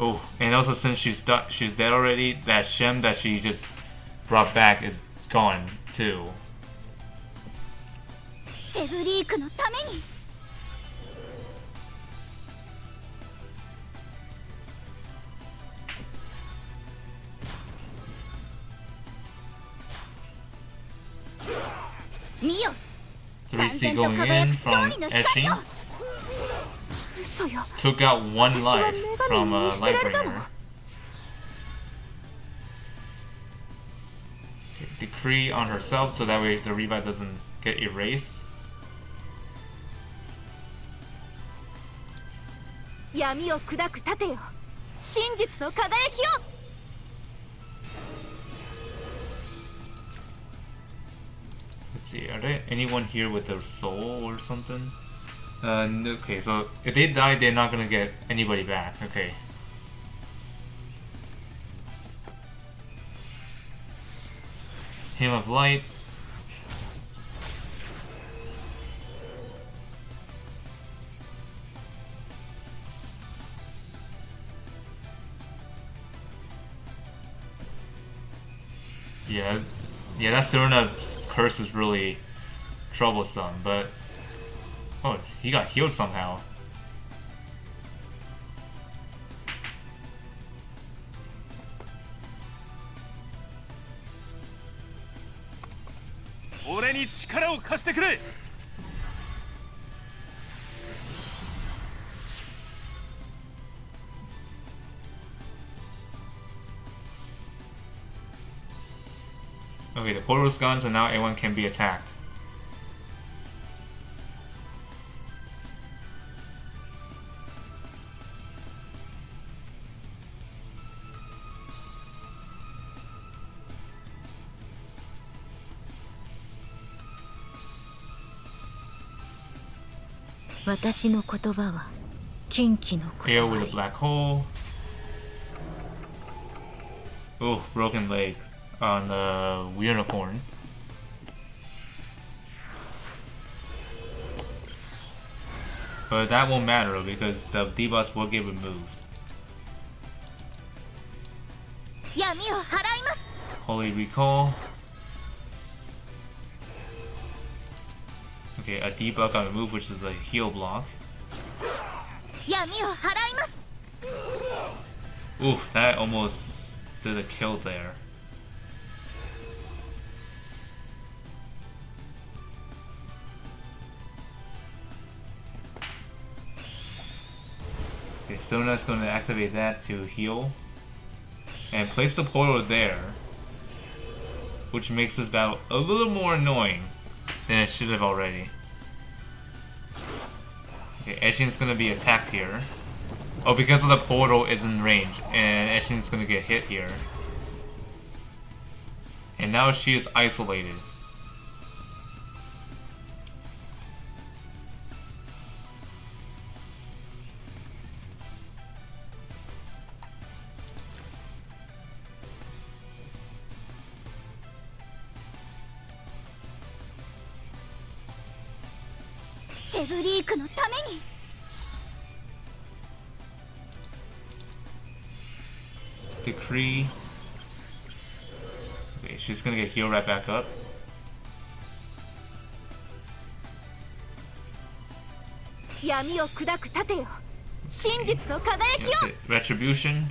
Oh, and also since she's dead already, that Shem that she just brought back is gone too. Three going in from Etching. Took out one life from Lightbringer. Okay, decree on herself so that way the revive doesn't get erased. see, are there anyone here with their soul or something? Okay, so if they die, they're not gonna get anybody back. Okay. Hymn of Light. Yeah, that Serena curse is really troublesome, but oh, he got healed somehow. Okay, the portal's gone, so now everyone can be attacked. Here with a black hole. Oh, broken leg on the unicorn. But that won't matter because the debuffs will get removed. Holy Recall. Okay, a debuff got removed, which is a heal block. Ooh, that almost did a kill there. Okay, Sona's going to activate that to heal. And place the portal there. Which makes this battle a little more annoying than it should have already. Okay, Eshin's going to be attacked here. Oh, because of the portal is in range, and Eshin's gonna get hit here. And now she is isolated. Decree. Okay, she's gonna get healed right back up. Okay, Retribution.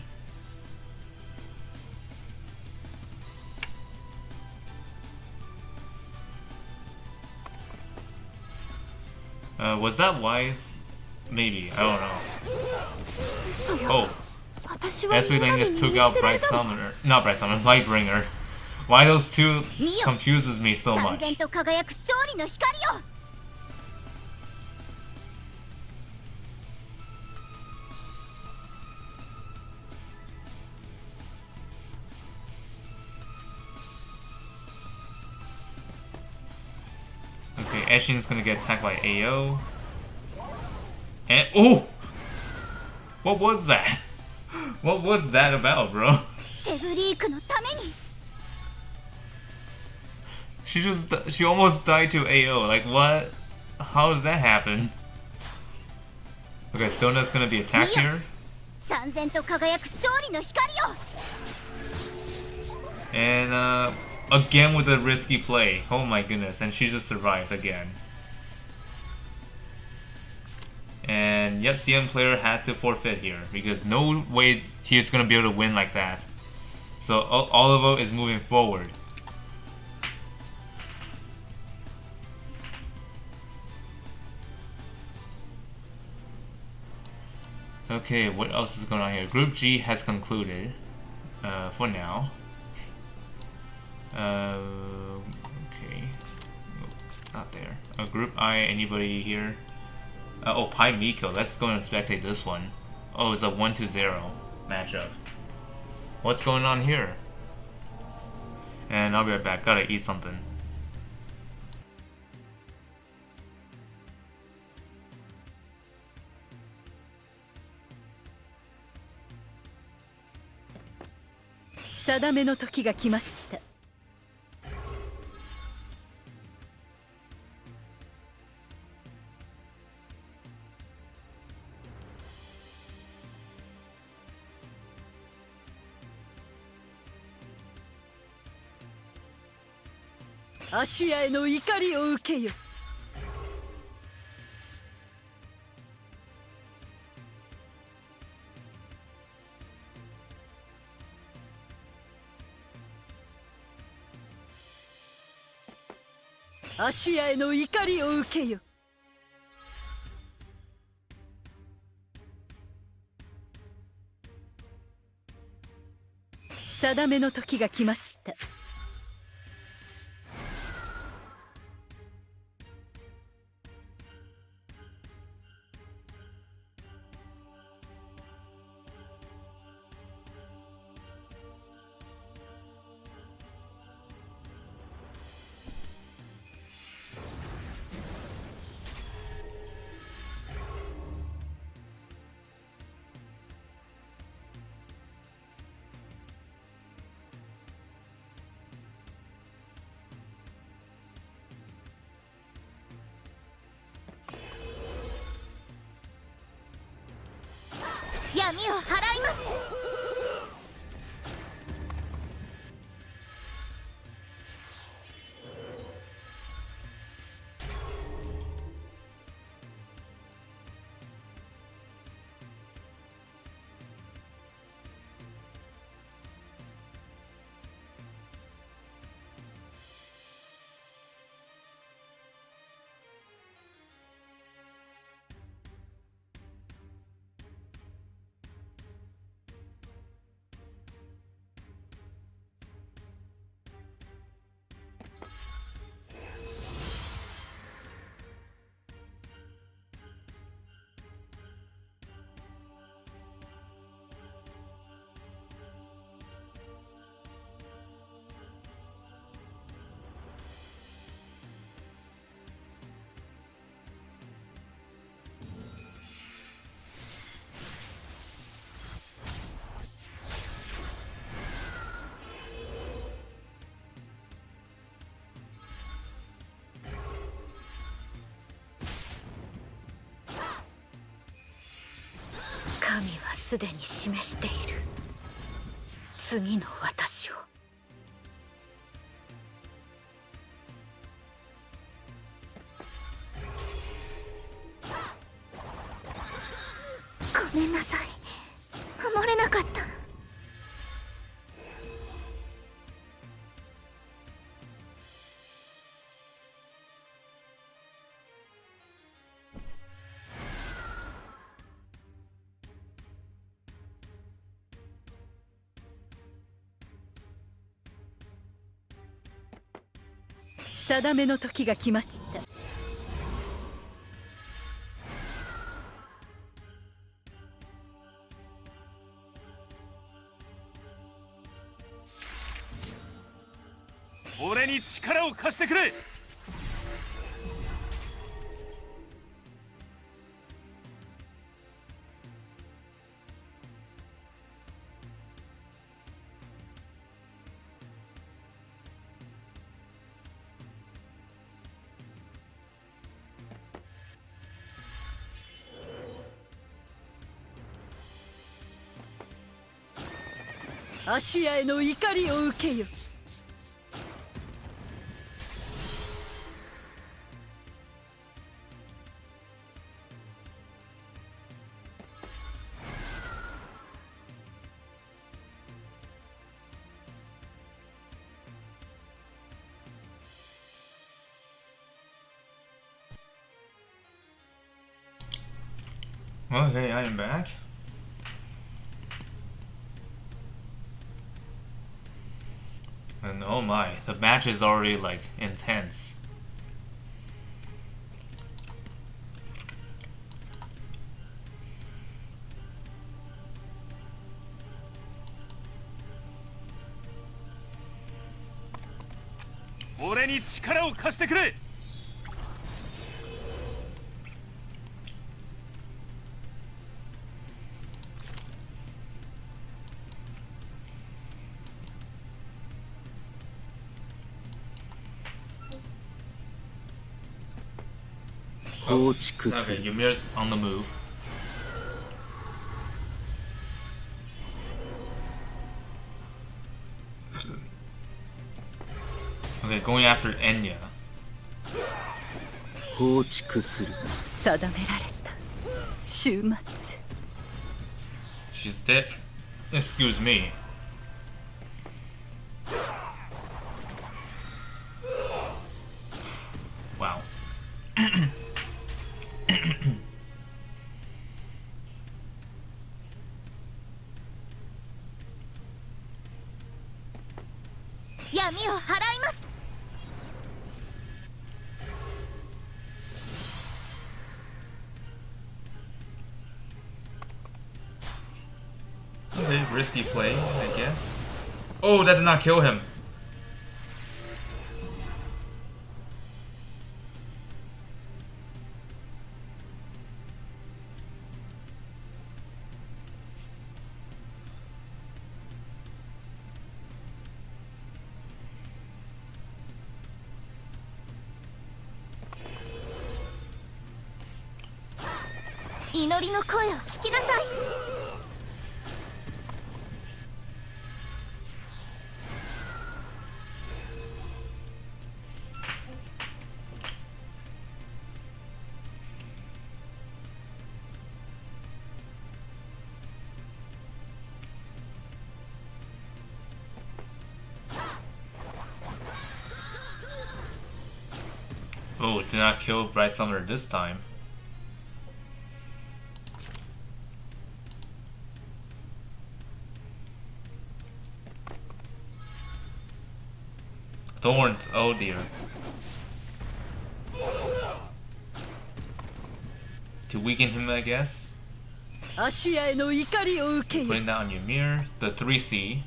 Was that wise? Maybe, I don't know. Oh. SP Langrisser took out Bright Summoner. Not Bright Summoner, Lightbringer. Why those two confuses me so much. Okay, Eshin's gonna get attacked by AO. And oh! What was that? What was that about, bro? She almost died to AO. Like what? How did that happen? Okay, Sona's gonna be attacked here. And again with a risky play. Oh my goodness, and she just survived again. And yep, CM player had to forfeit here because no way he's gonna be able to win like that. So Olivo is moving forward. Okay, what else is going on here? Group G has concluded for now. Okay, nope, not there. Group I, anybody here? Oh, Pi Miko. Let's go and spectate this one. Oh, it's a 1-0 matchup. What's going on here? And I'll be right back. Gotta eat something. 定めの時が来ました。アシュヤへの怒りを受けよ。アシュヤへの怒りを受けよ。定めの時が来ました。闇を払います。神はすでに示している次の私を。ごめんなさい、守れなかった。定めの時が来ました。俺に力を貸してくれ。アシュヤへの怒りを受けよ。Okay, I am back. And oh my, the match is already like intense.俺に力を貸してくれ。Okay, Ymir's on the move. Okay, going after Enya. 放逐する定められた終末 She's dead. Excuse me. Wow. 闇を払います Okay, risky play, I guess. Oh, that did not kill him. Oh, it did not kill Bright Summoner this time. Thorns, oh dear. To weaken him, I guess. 芦屋への怒りを受けよ Putting that on Ymir. The 3C.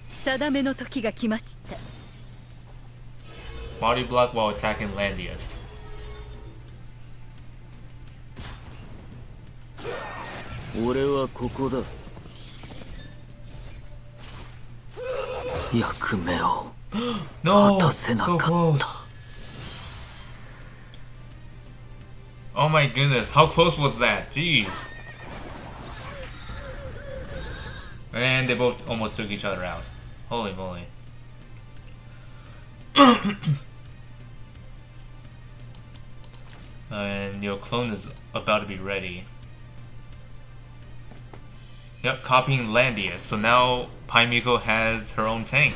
定めの時が来ました Body block while attacking Landius. 俺はここだ役目を No! 果たせなかった So close. Oh my goodness, how close was that? Jeez. And they both almost took each other out. Holy moly. And your clone is about to be ready. Yep, copying Landius. So now Paimiko has her own tank.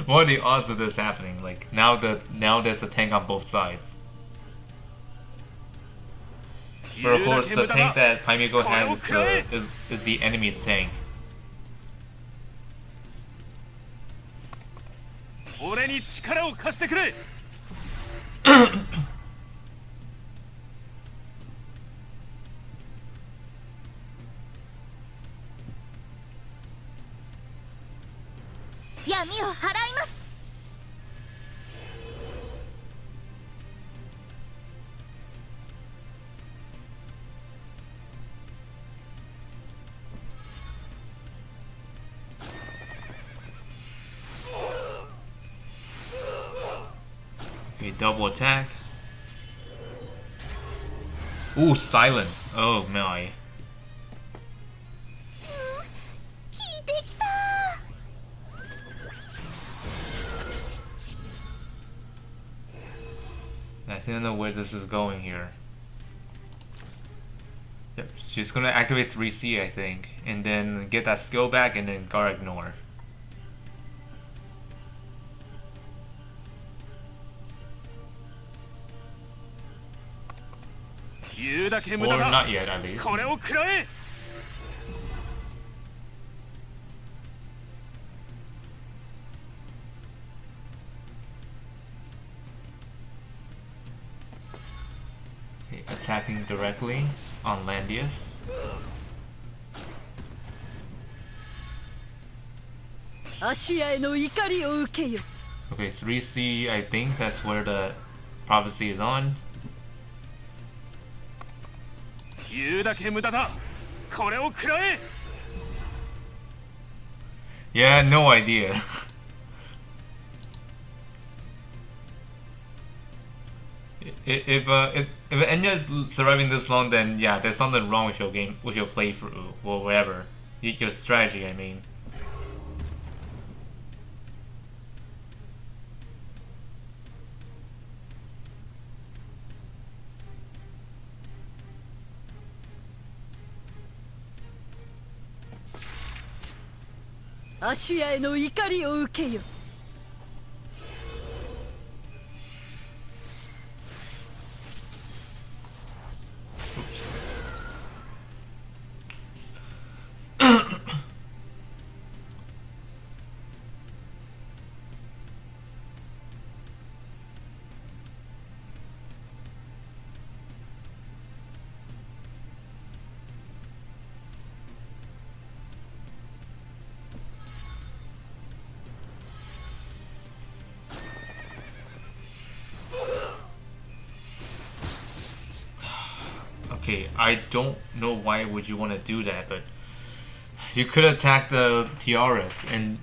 What are the odds of this happening? Like now there's a tank on both sides. But of course the tank that Paimiko has is the enemy's tank. 俺に力を貸してくれ 闇を払います Okay, double attack. Ooh, silence. Oh my. 効いてきた I don't know where this is going here. Yep, she's gonna activate 3C, I think, and then get that skill back and then guard ignore. Or not yet, at least. これを食らえ Okay, attacking directly on Landius. 芦屋への怒りを受けよ。 Okay, 3C, I think that's where the prophecy is on. 言うだけ無駄だ。これを食らえ。 Yeah, no idea. If Enya is surviving this long, then yeah, there's something wrong with your game, with your playthrough, or whatever. Your strategy, I mean. 芦屋への怒りを受けよ。 Okay, I don't know why would you want to do that, but you could attack the tiaras and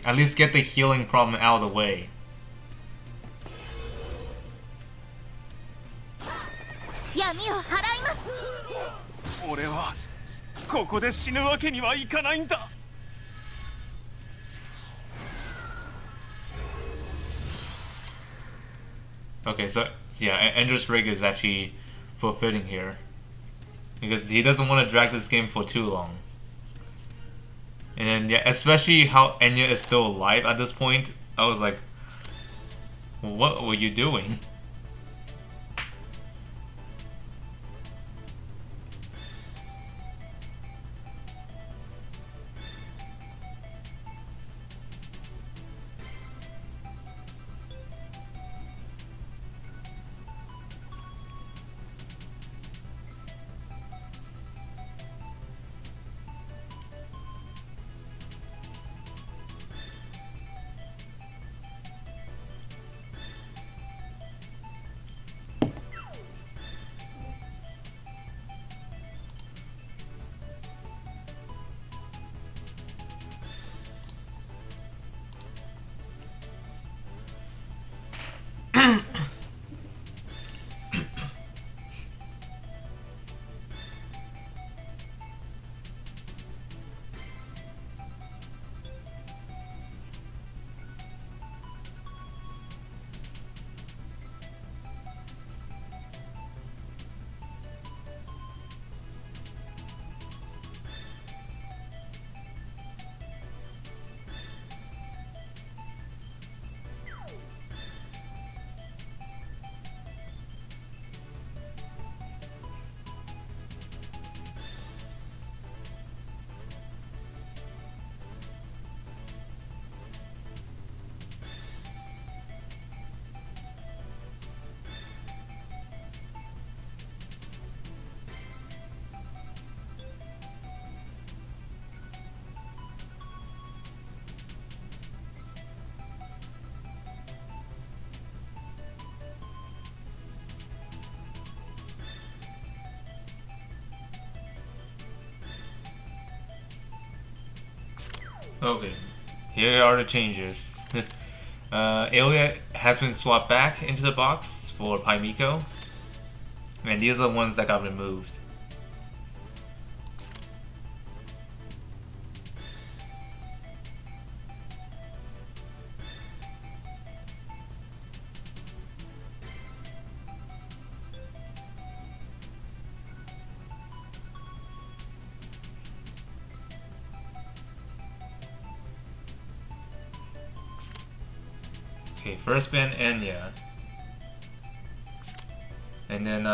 at least get the healing problem out of the way. 闇を払います。俺はここで死ぬわけにはいかないんだ。 Okay, so yeah, Ender's Rig is actually fulfilling here. Because he doesn't want to drag this game for too long. And then, yeah, especially how Enya is still alive at this point, I was like, what were you doing? Okay, here are the changes. Aelia has been swapped back into the box for Paimiko, and these are the ones that got removed. Okay, first ban Enya. And then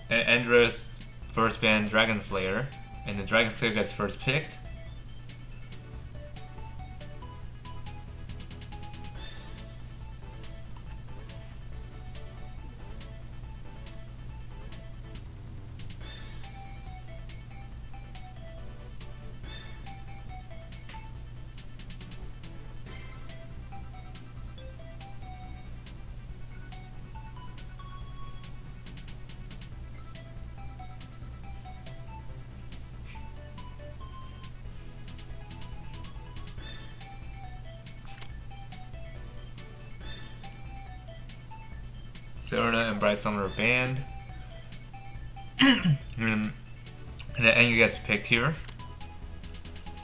Andres first ban Dragon Slayer. And the Dragon Slayer gets first picked. Serena and Bright Summer banned. And then Enya gets picked here.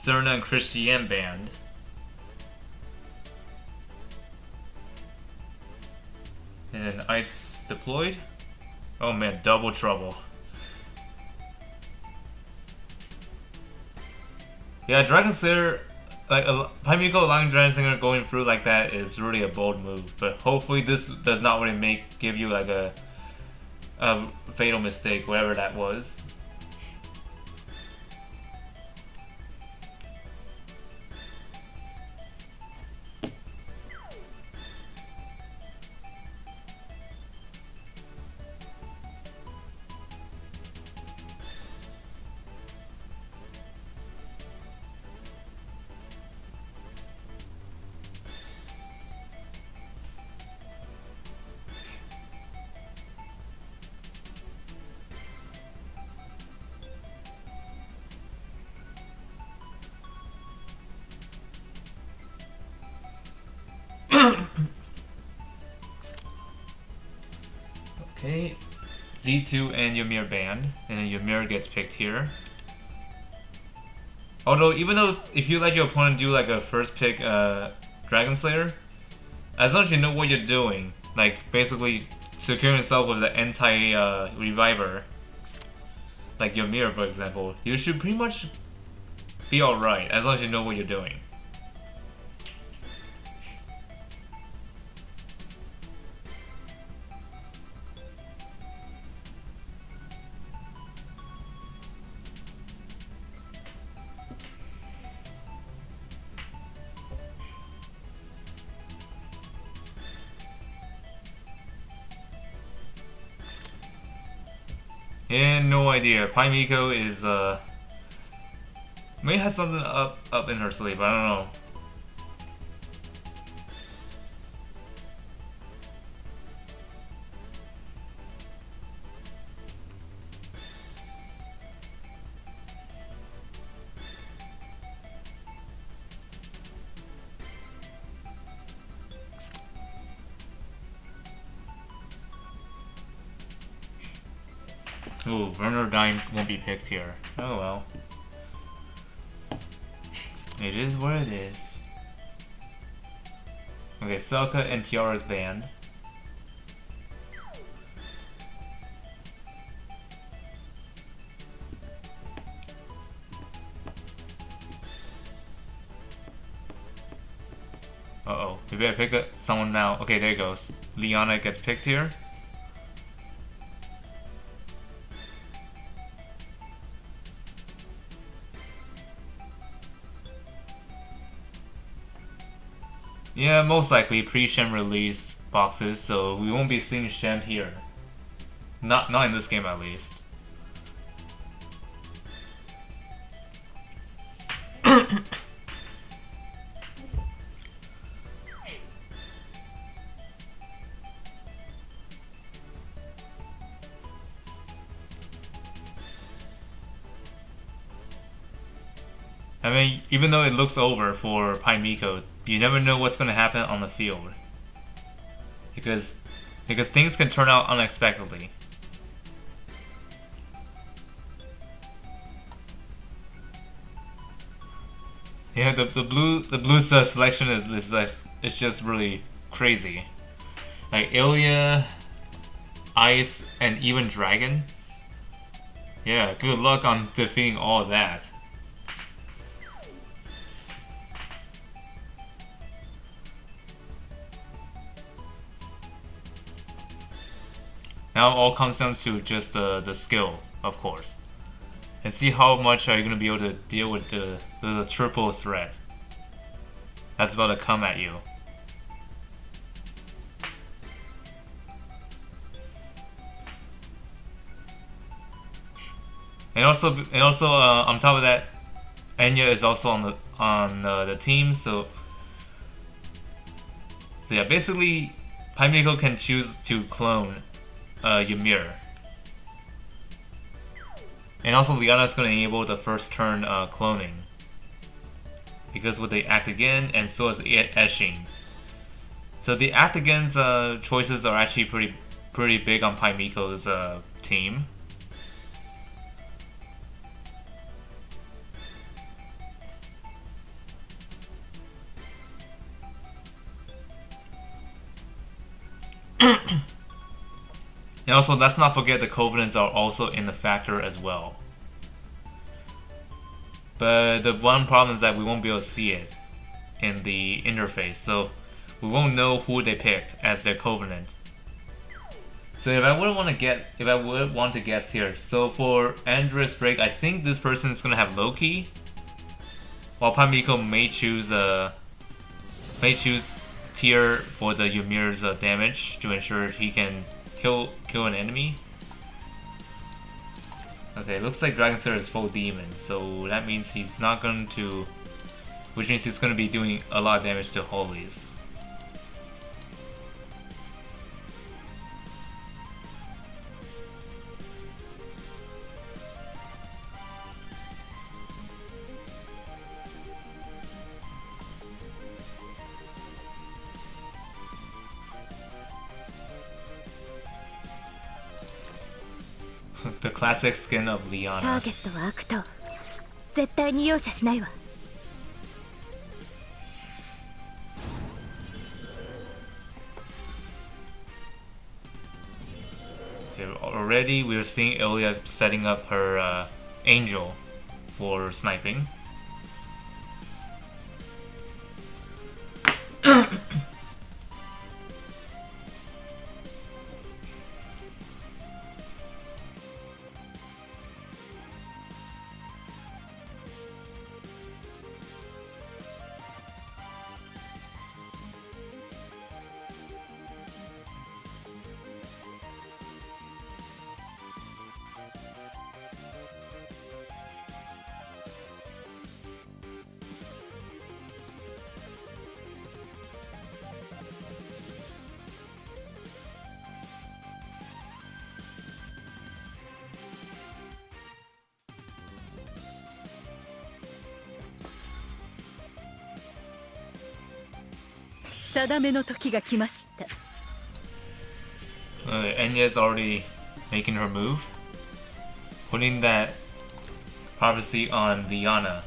Serena and Christiane banned. And then Ice deployed. Oh man, double trouble. Yeah, Dragon Slayer, like Paimiko allowing Dragon Slayer going through like that is really a bold move. But hopefully this does not really give you like a fatal mistake, whatever that was. Okay, Z2 and Ymir banned, and then Ymir gets picked here. Although, even though if you let your opponent do like a first pick Dragon Slayer, as long as you know what you're doing, like basically securing yourself with the anti-reviver, like Ymir for example, you should pretty much be alright, as long as you know what you're doing. And no idea. Paimiko is may have something up in her sleeve. I don't know. Ooh, Werner Dime won't be picked here. Oh well. It is what it is. Okay, Selka and Tiara's banned. Uh-oh, we better pick someone now. Okay, there it goes. Liana gets picked here. Yeah, most likely pre-Shem release boxes, so we won't be seeing Shem here. Not in this game at least. I mean, even though it looks over for Paimiko, you never know what's going to happen on the field. Because things can turn out unexpectedly. Yeah, the blue selection is just really crazy. Like Ilya, Ice, and even Dragon. Yeah, good luck on defeating all of that. Now it all comes down to just the skill, of course. And see how much are you going to be able to deal with the triple threat that's about to come at you. And also on top of that, Enya is also on the team, so yeah, basically Paimiko can choose to clone Ymir. And also Liana's going to enable the first turn cloning. Because with the Act Again, and so is Eshin. So the Act Again's choices are actually pretty big on Paimiko's team. And also, let's not forget the Covenants are also in the factor as well. But the one problem is that we won't be able to see it in the interface, so we won't know who they picked as their Covenant. So if I would want to guess here, so for Andrus Drake, I think this person is gonna have Loki, while Paimiko may choose Tyr for the Ymir's damage to ensure he can kill an enemy. Okay, looks like Dragonslayer is full demon, so that means he's not going to, which means he's going to be doing a lot of damage to Holies. The classic skin of ター Liana. ゲットは悪党絶対に容赦しないわ Okay, already we're seeing Ilya setting up her Angel for sniping. Enya's already making her move, putting that prophecy on Liana.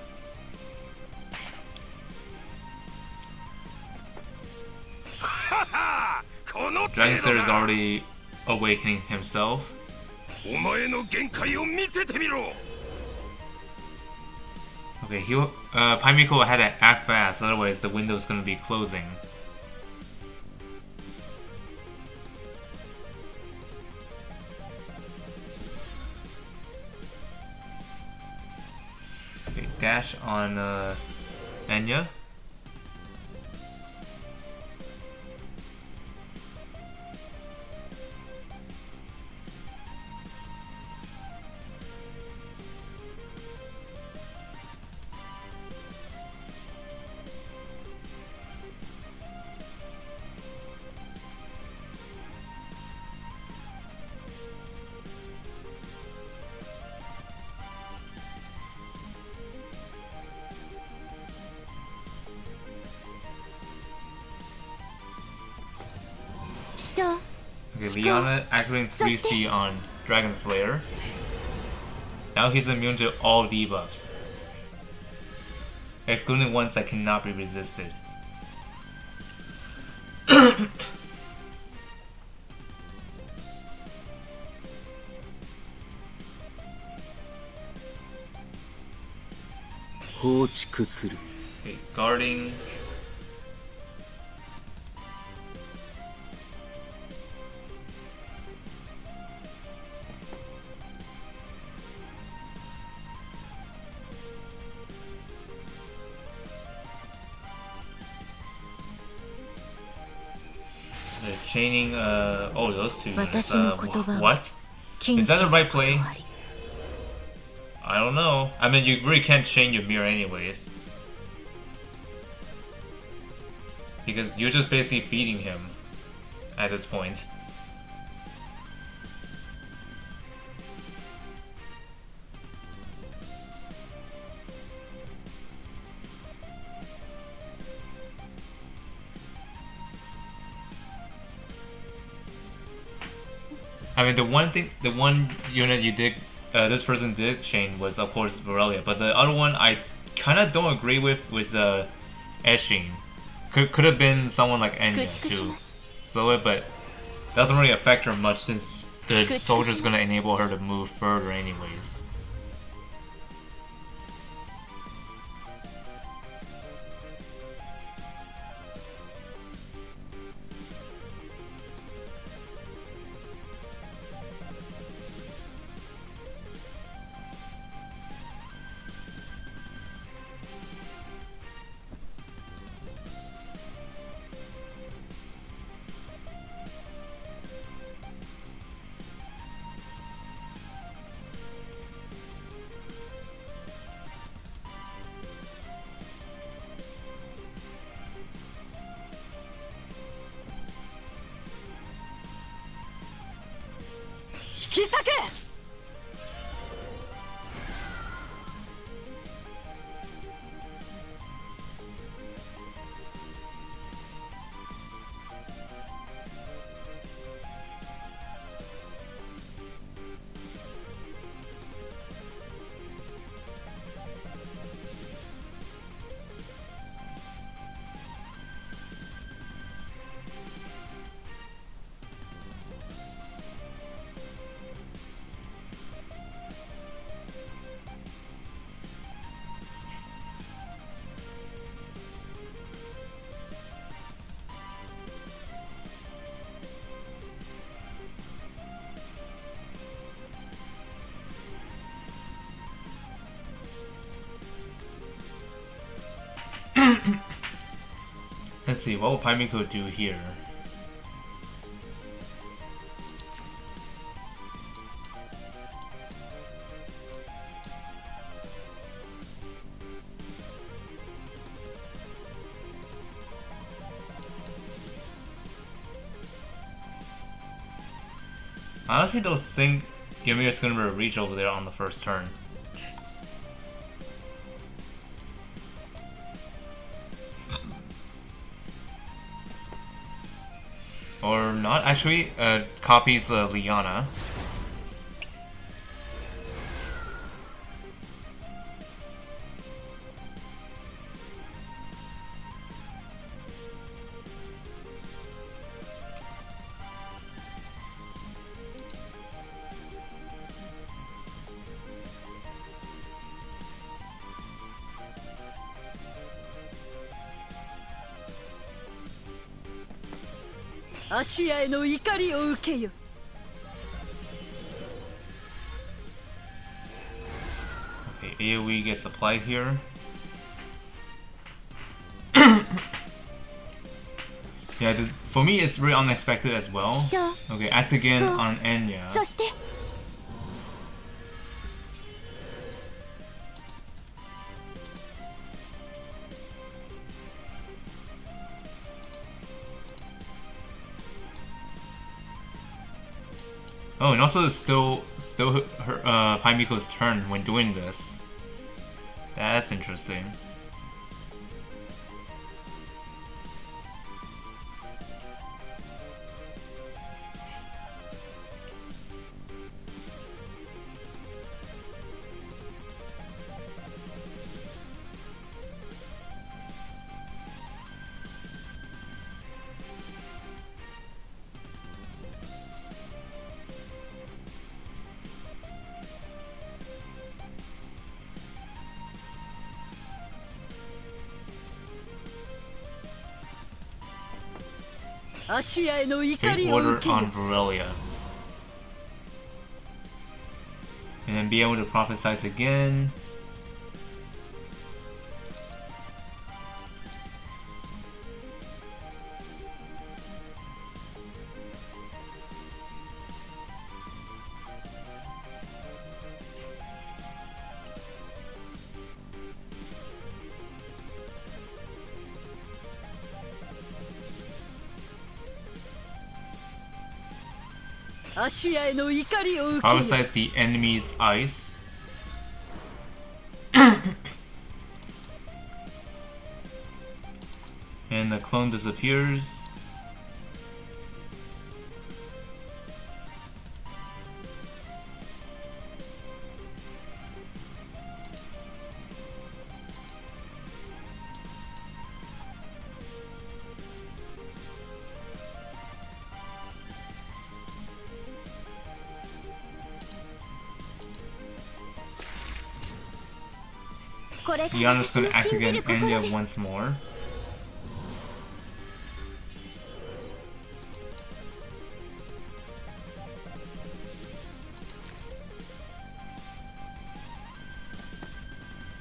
Dragonslayer is already awakening himself. Okay, Paimiko had to act fast, otherwise the window's gonna be closing. Okay, dash on Enya. Okay, Liana activating 3C on Dragonslayer. Now he's immune to all debuffs, excluding ones that cannot be resisted. Okay, guarding. They're chaining, oh, those two units. What? Is that the right play? I don't know. I mean, you really can't chain your mirror anyways. Because you're just basically feeding him at this point. I mean, the one unit you did, this person did, Shane, was of course Borrelia, but the other one I kind of don't agree with was Eshin. Could have been someone like Enya too, but doesn't really affect her much since the soldier's gonna enable her to move further anyways. Let's see, what will Paimiko do here? I honestly don't think Ymir's gonna reach over there on the first turn. Or not, actually, copies Liana. Okay, AoE gets applied here. Yeah, for me it's really unexpected as well. Okay, act again on Enya. Oh, and also still her Paimiko's turn when doing this. That's interesting. Take order on Borrelia. And then be able to prophesize again. Prophesize the enemy's ice. And the clone disappears. Yana's gonna activate Anya once more.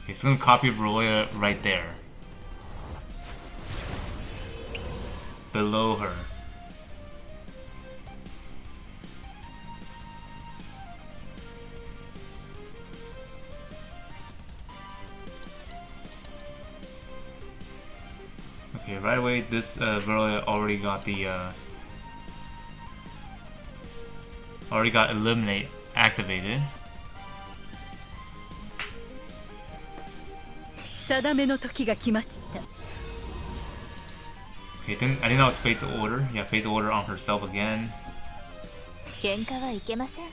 He's gonna copy Broya right there. Below her. Okay, right away this Broya already got the already got Eliminate activated. 定めの時が来ました。 Okay, I didn't know it's Fate's Order. Yeah, Fate's Order on herself again. 喧嘩はいけません。 It's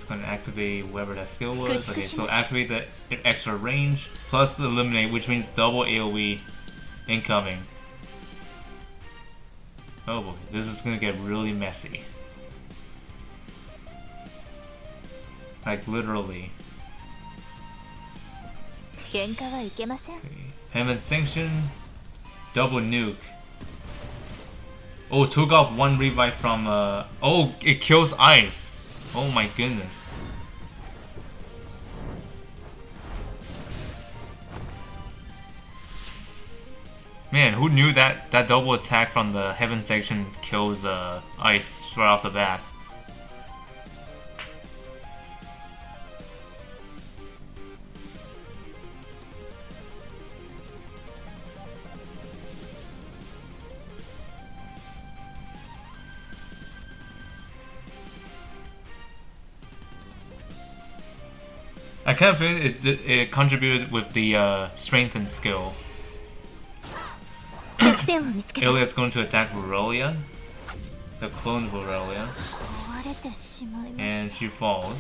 gonna activate whatever that skill was. Okay, so activate the extra range plus the Eliminate, which means double AoE incoming. Oh boy, this is gonna get really messy. Like literally. 喧嘩はいけません。 Okay. Heaven Sanction, double nuke. Oh, took off one revive from oh, it kills ice. Oh my goodness. Man, who knew that double attack from the Heaven Section kills ice right off the bat? I kind of feel it contributed with the strengthen skill. 弱点を見つけた。 Iliad's going to attack Aurelia, the clone of Aurelia, 壊れてしまいました。 and she falls.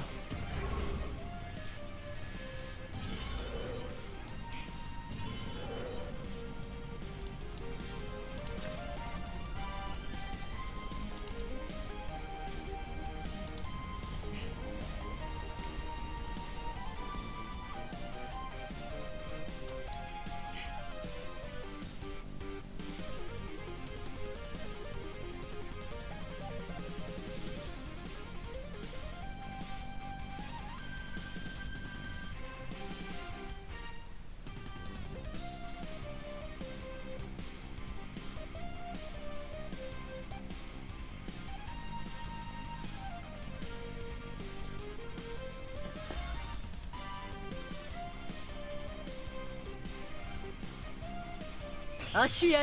Prophecy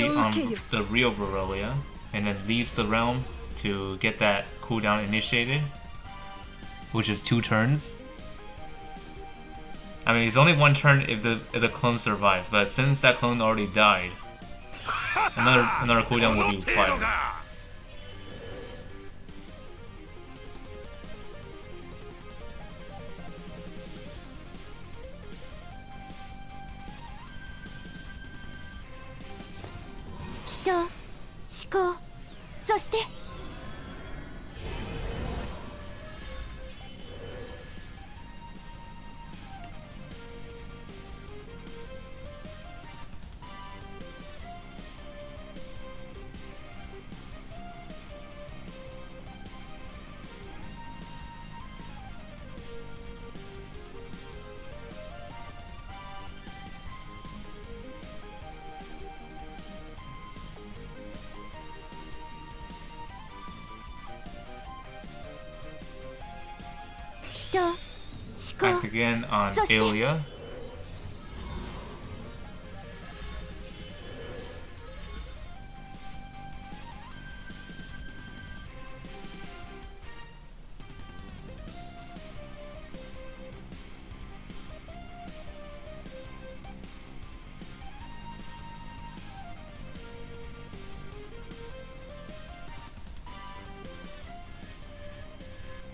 on the real Aurelia, and then leaves the realm to get that cooldown initiated, which is 2 turns. I mean, it's only 1 turn if the clone survives, but since that clone already died, another cooldown will be required. Back again on Ilia.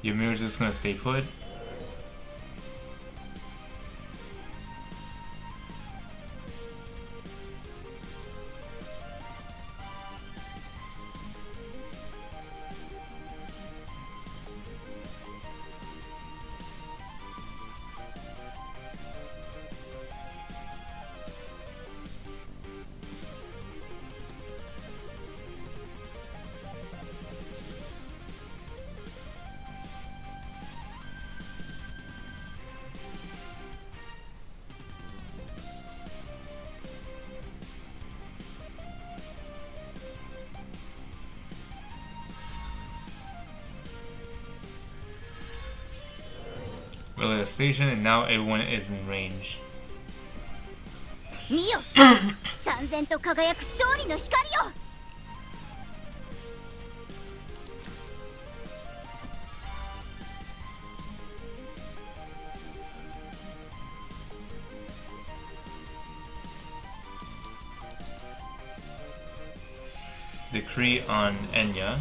Ymir's just gonna stay put. Earlier station, and now everyone is in range. 見よ燦然と輝く勝利の光よ Decree on Enya.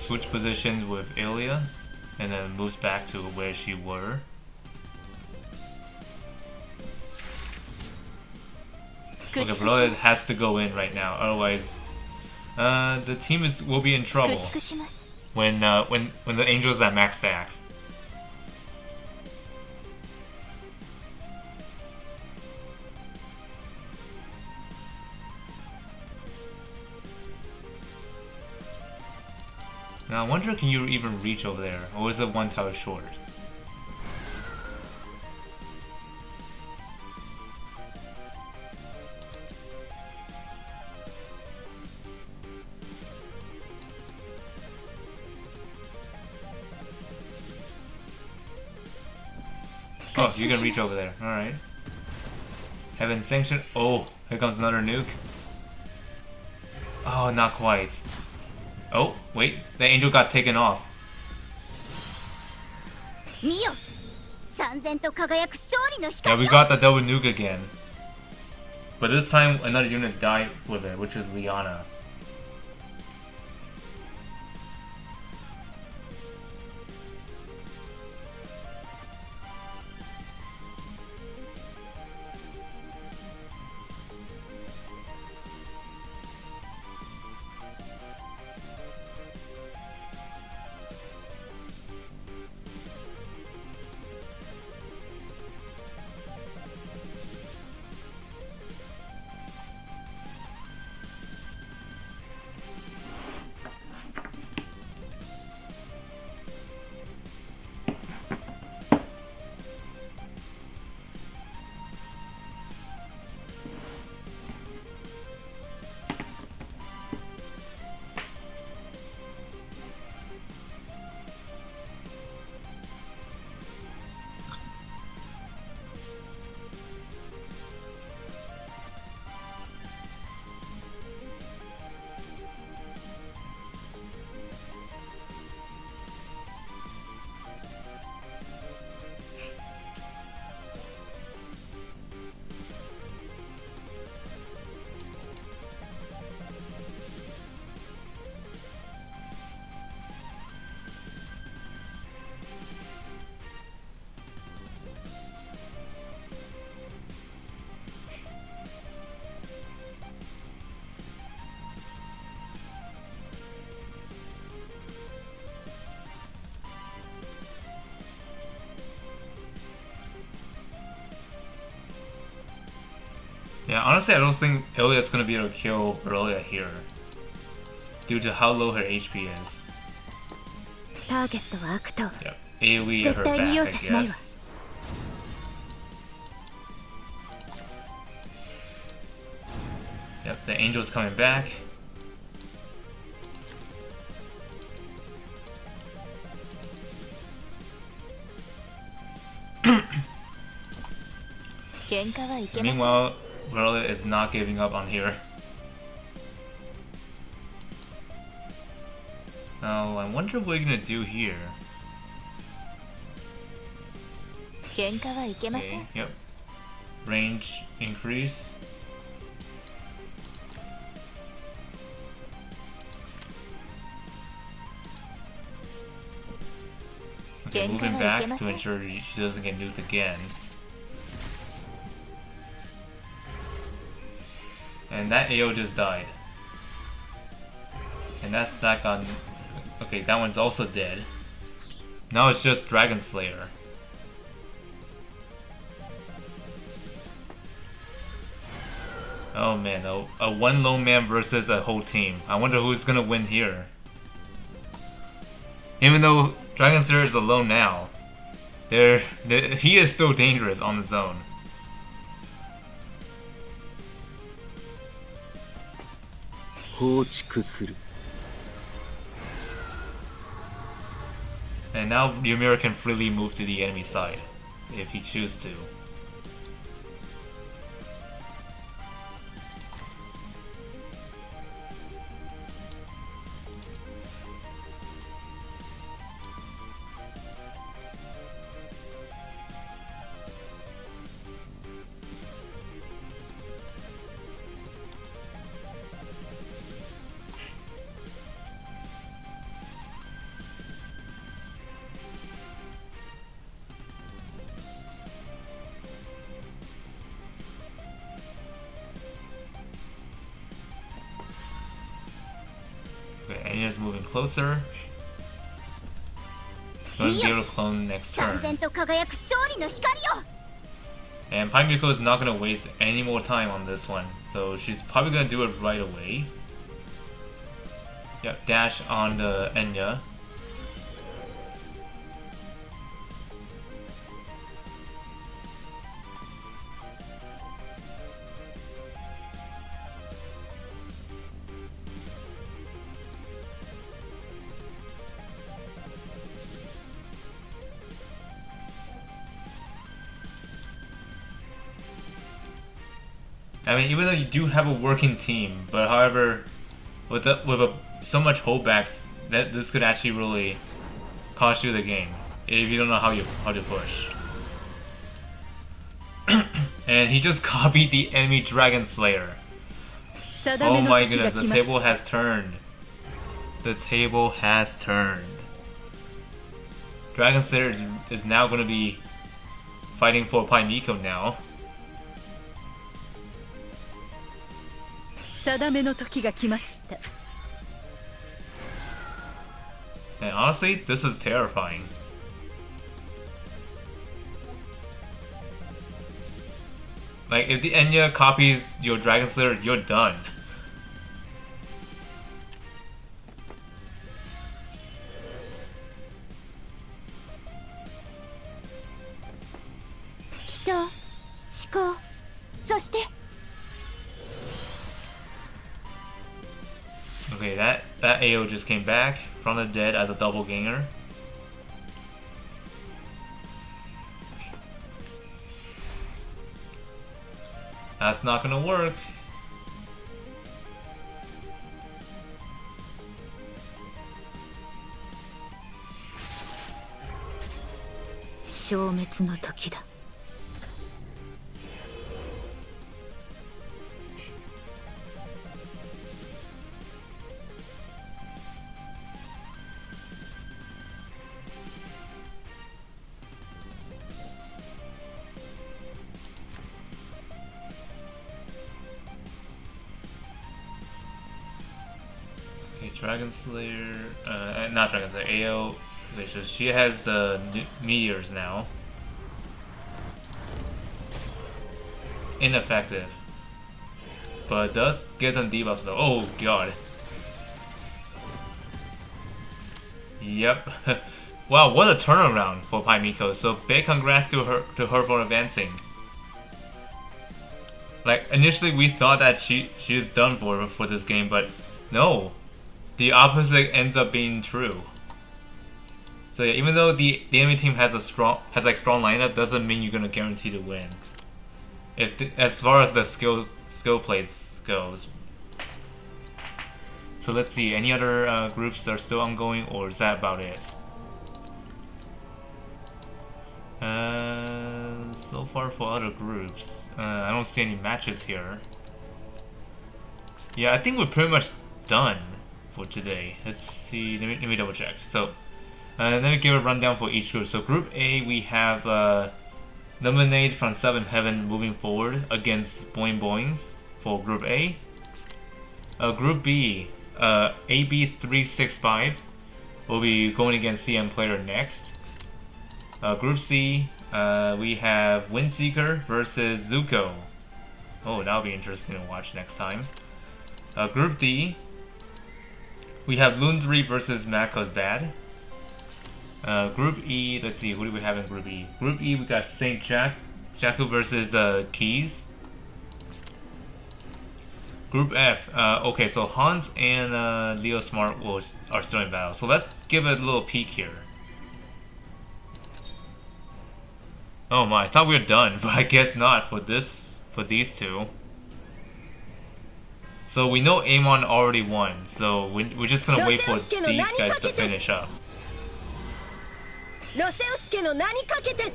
Switch positions with Ilia, and then moves back to where she were. Okay, Broly has to go in right now, otherwise, the team will be in trouble when the Angel's at max stacks. Now I wonder, can you even reach over there, or is it one tower short? Oh, you can reach over there. Alright. Heaven Sanction. Oh, here comes another nuke. Oh, not quite. Oh, wait. The angel got taken off. 見よ燦然と輝く勝利の Yeah, 光 we よ got the double nuke again. But this time, another unit died with it, which is Liana. Yeah, honestly, I don't think Ilia's gonna be able to kill Broly here, due to how low her HP is. ターゲットは悪党 Yep, AoE at her back, I guess. Yep, the angel's coming back. Meanwhile, Broly is not giving up on here. Now, I wonder what we're gonna do here. Okay, yep. Range increase. Okay, moving back to ensure she doesn't get nuked again. And that AO just died. And that's that got... Okay, that one's also dead. Now it's just Dragon Slayer. Oh man, a one lone man versus a whole team. I wonder who's gonna win here. Even though Dragon Slayer is alone now, he is still dangerous on his own. 放逐する。 And now Ymir can freely move to the enemy side, if he chooses to. Okay, Anya's moving closer. Going to be able to clone next 燦 turn. 然と輝く勝利の光よ。 And Paimiko is not going to waste any more time on this one, so she's probably going to do it right away. Yep, dash on the Enya. I mean, even though you do have a working team, but however, with so much holdbacks, that this could actually really cost you the game if you don't know how to push. And he just copied the enemy Dragon Slayer. Oh my goodness, the table has turned. The table has turned. Dragon Slayer is now going to be fighting for Paimiko now. 定めの時が来ました。 And honestly, this is terrifying. Like, if the Enya copies your Dragon Slayer, you're done. Okay, that AO just came back from the dead as a double ganger. That's not gonna work. Dragon Slayer, not Dragon Slayer, AO. Okay, so she has the meteors now. Ineffective. But does get some debuffs though. Oh god. Yep. Wow, what a turnaround for Paimiko. So big congrats to her for advancing. Like initially we thought that she's done for this game, but no. The opposite ends up being true. So yeah, even though the enemy team has strong lineup, doesn't mean you're gonna guarantee to win. As far as the skill plays goes. So let's see, any other groups that are still ongoing, or is that about it? So far for other groups, I don't see any matches here. Yeah, I think we're pretty much done for today. Let's see, let me double check. So let me give a rundown for each group. So group A, we have Lemonade from 7 Heaven moving forward against Boing Boings for group A. Group B, AB365 will be going against CM Player next. Group C, we have Windseeker versus Zuko. Oh, that'll be interesting to watch next time. Group D, we have Lundri versus Mako's Dad. Group E, let's see, who do we have in Group E? Group E, we got Saint Jaku versus Keys. Group F. Okay, so Hans and Leo Smart are still in battle. So let's give it a little peek here. Oh my, I thought we were done, but I guess not for these two. So we know Amon already won, so we're just gonna wait for these guys to finish up. ロセウスケの名にかけて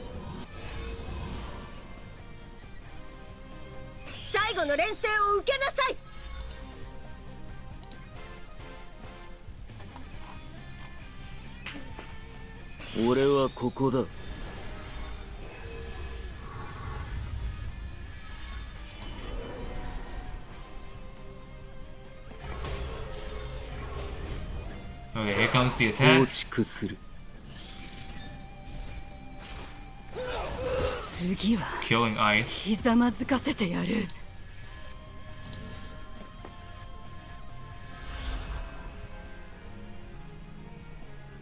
最後の連戦を受けなさい俺はここだ Okay, here comes the attack. 構築する次は Killing ice. ひざまずかせてやる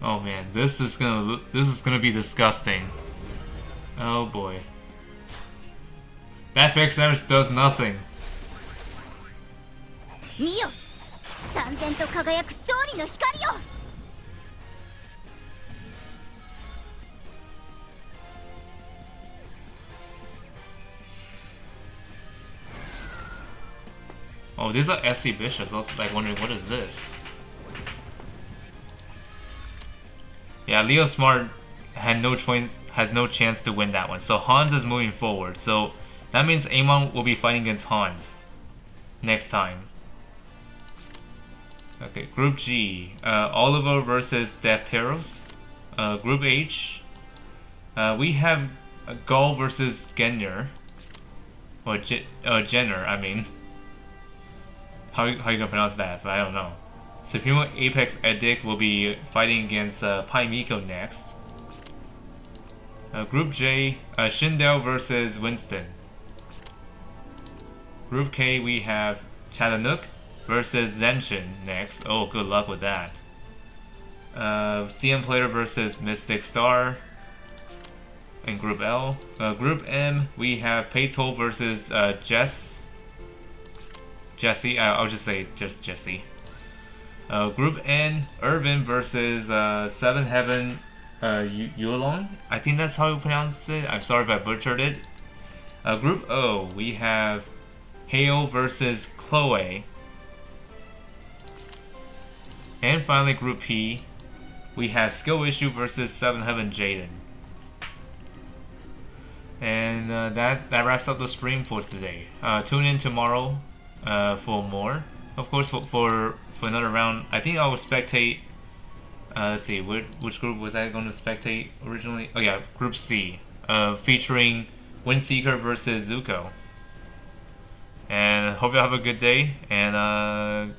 Oh man, this is gonna be disgusting. Oh boy. That fixed damage does nothing. 見よ燦然と輝く勝利の光よ Oh, these are SD bishops. I was like wondering what is this? Yeah, Leo Smart has no chance to win that one. So Hans is moving forward. So that means Amon will be fighting against Hans next time. Okay, Group G, Oliver versus Defteros. Group H, we have Gaul versus Genyer, or Jenner. I mean, how you gonna pronounce that? But I don't know. Supremo Apex Edic will be fighting against Pai Miko next. Group J, Shindel versus Winston. Group K, we have Chattanooga versus Zenshin next. Oh, good luck with that. CM Player versus Mystic Star in Group L. Group M, we have Peitol versus Jesse. I'll just say just Jesse. Group N, Irvin versus Seven Heaven Yulon. I think that's how you pronounce it. I'm sorry if I butchered it. Group O, we have Hale versus Chloe. And finally, Group P, we have Skill Issue versus Seven Heaven Jaden. And that wraps up the stream for today. Tune in tomorrow for more. Of course, for another round. I think I will spectate. Let's see, which group was I going to spectate originally? Oh yeah, Group C, featuring Windseeker versus Zuko. And hope you have a good day, and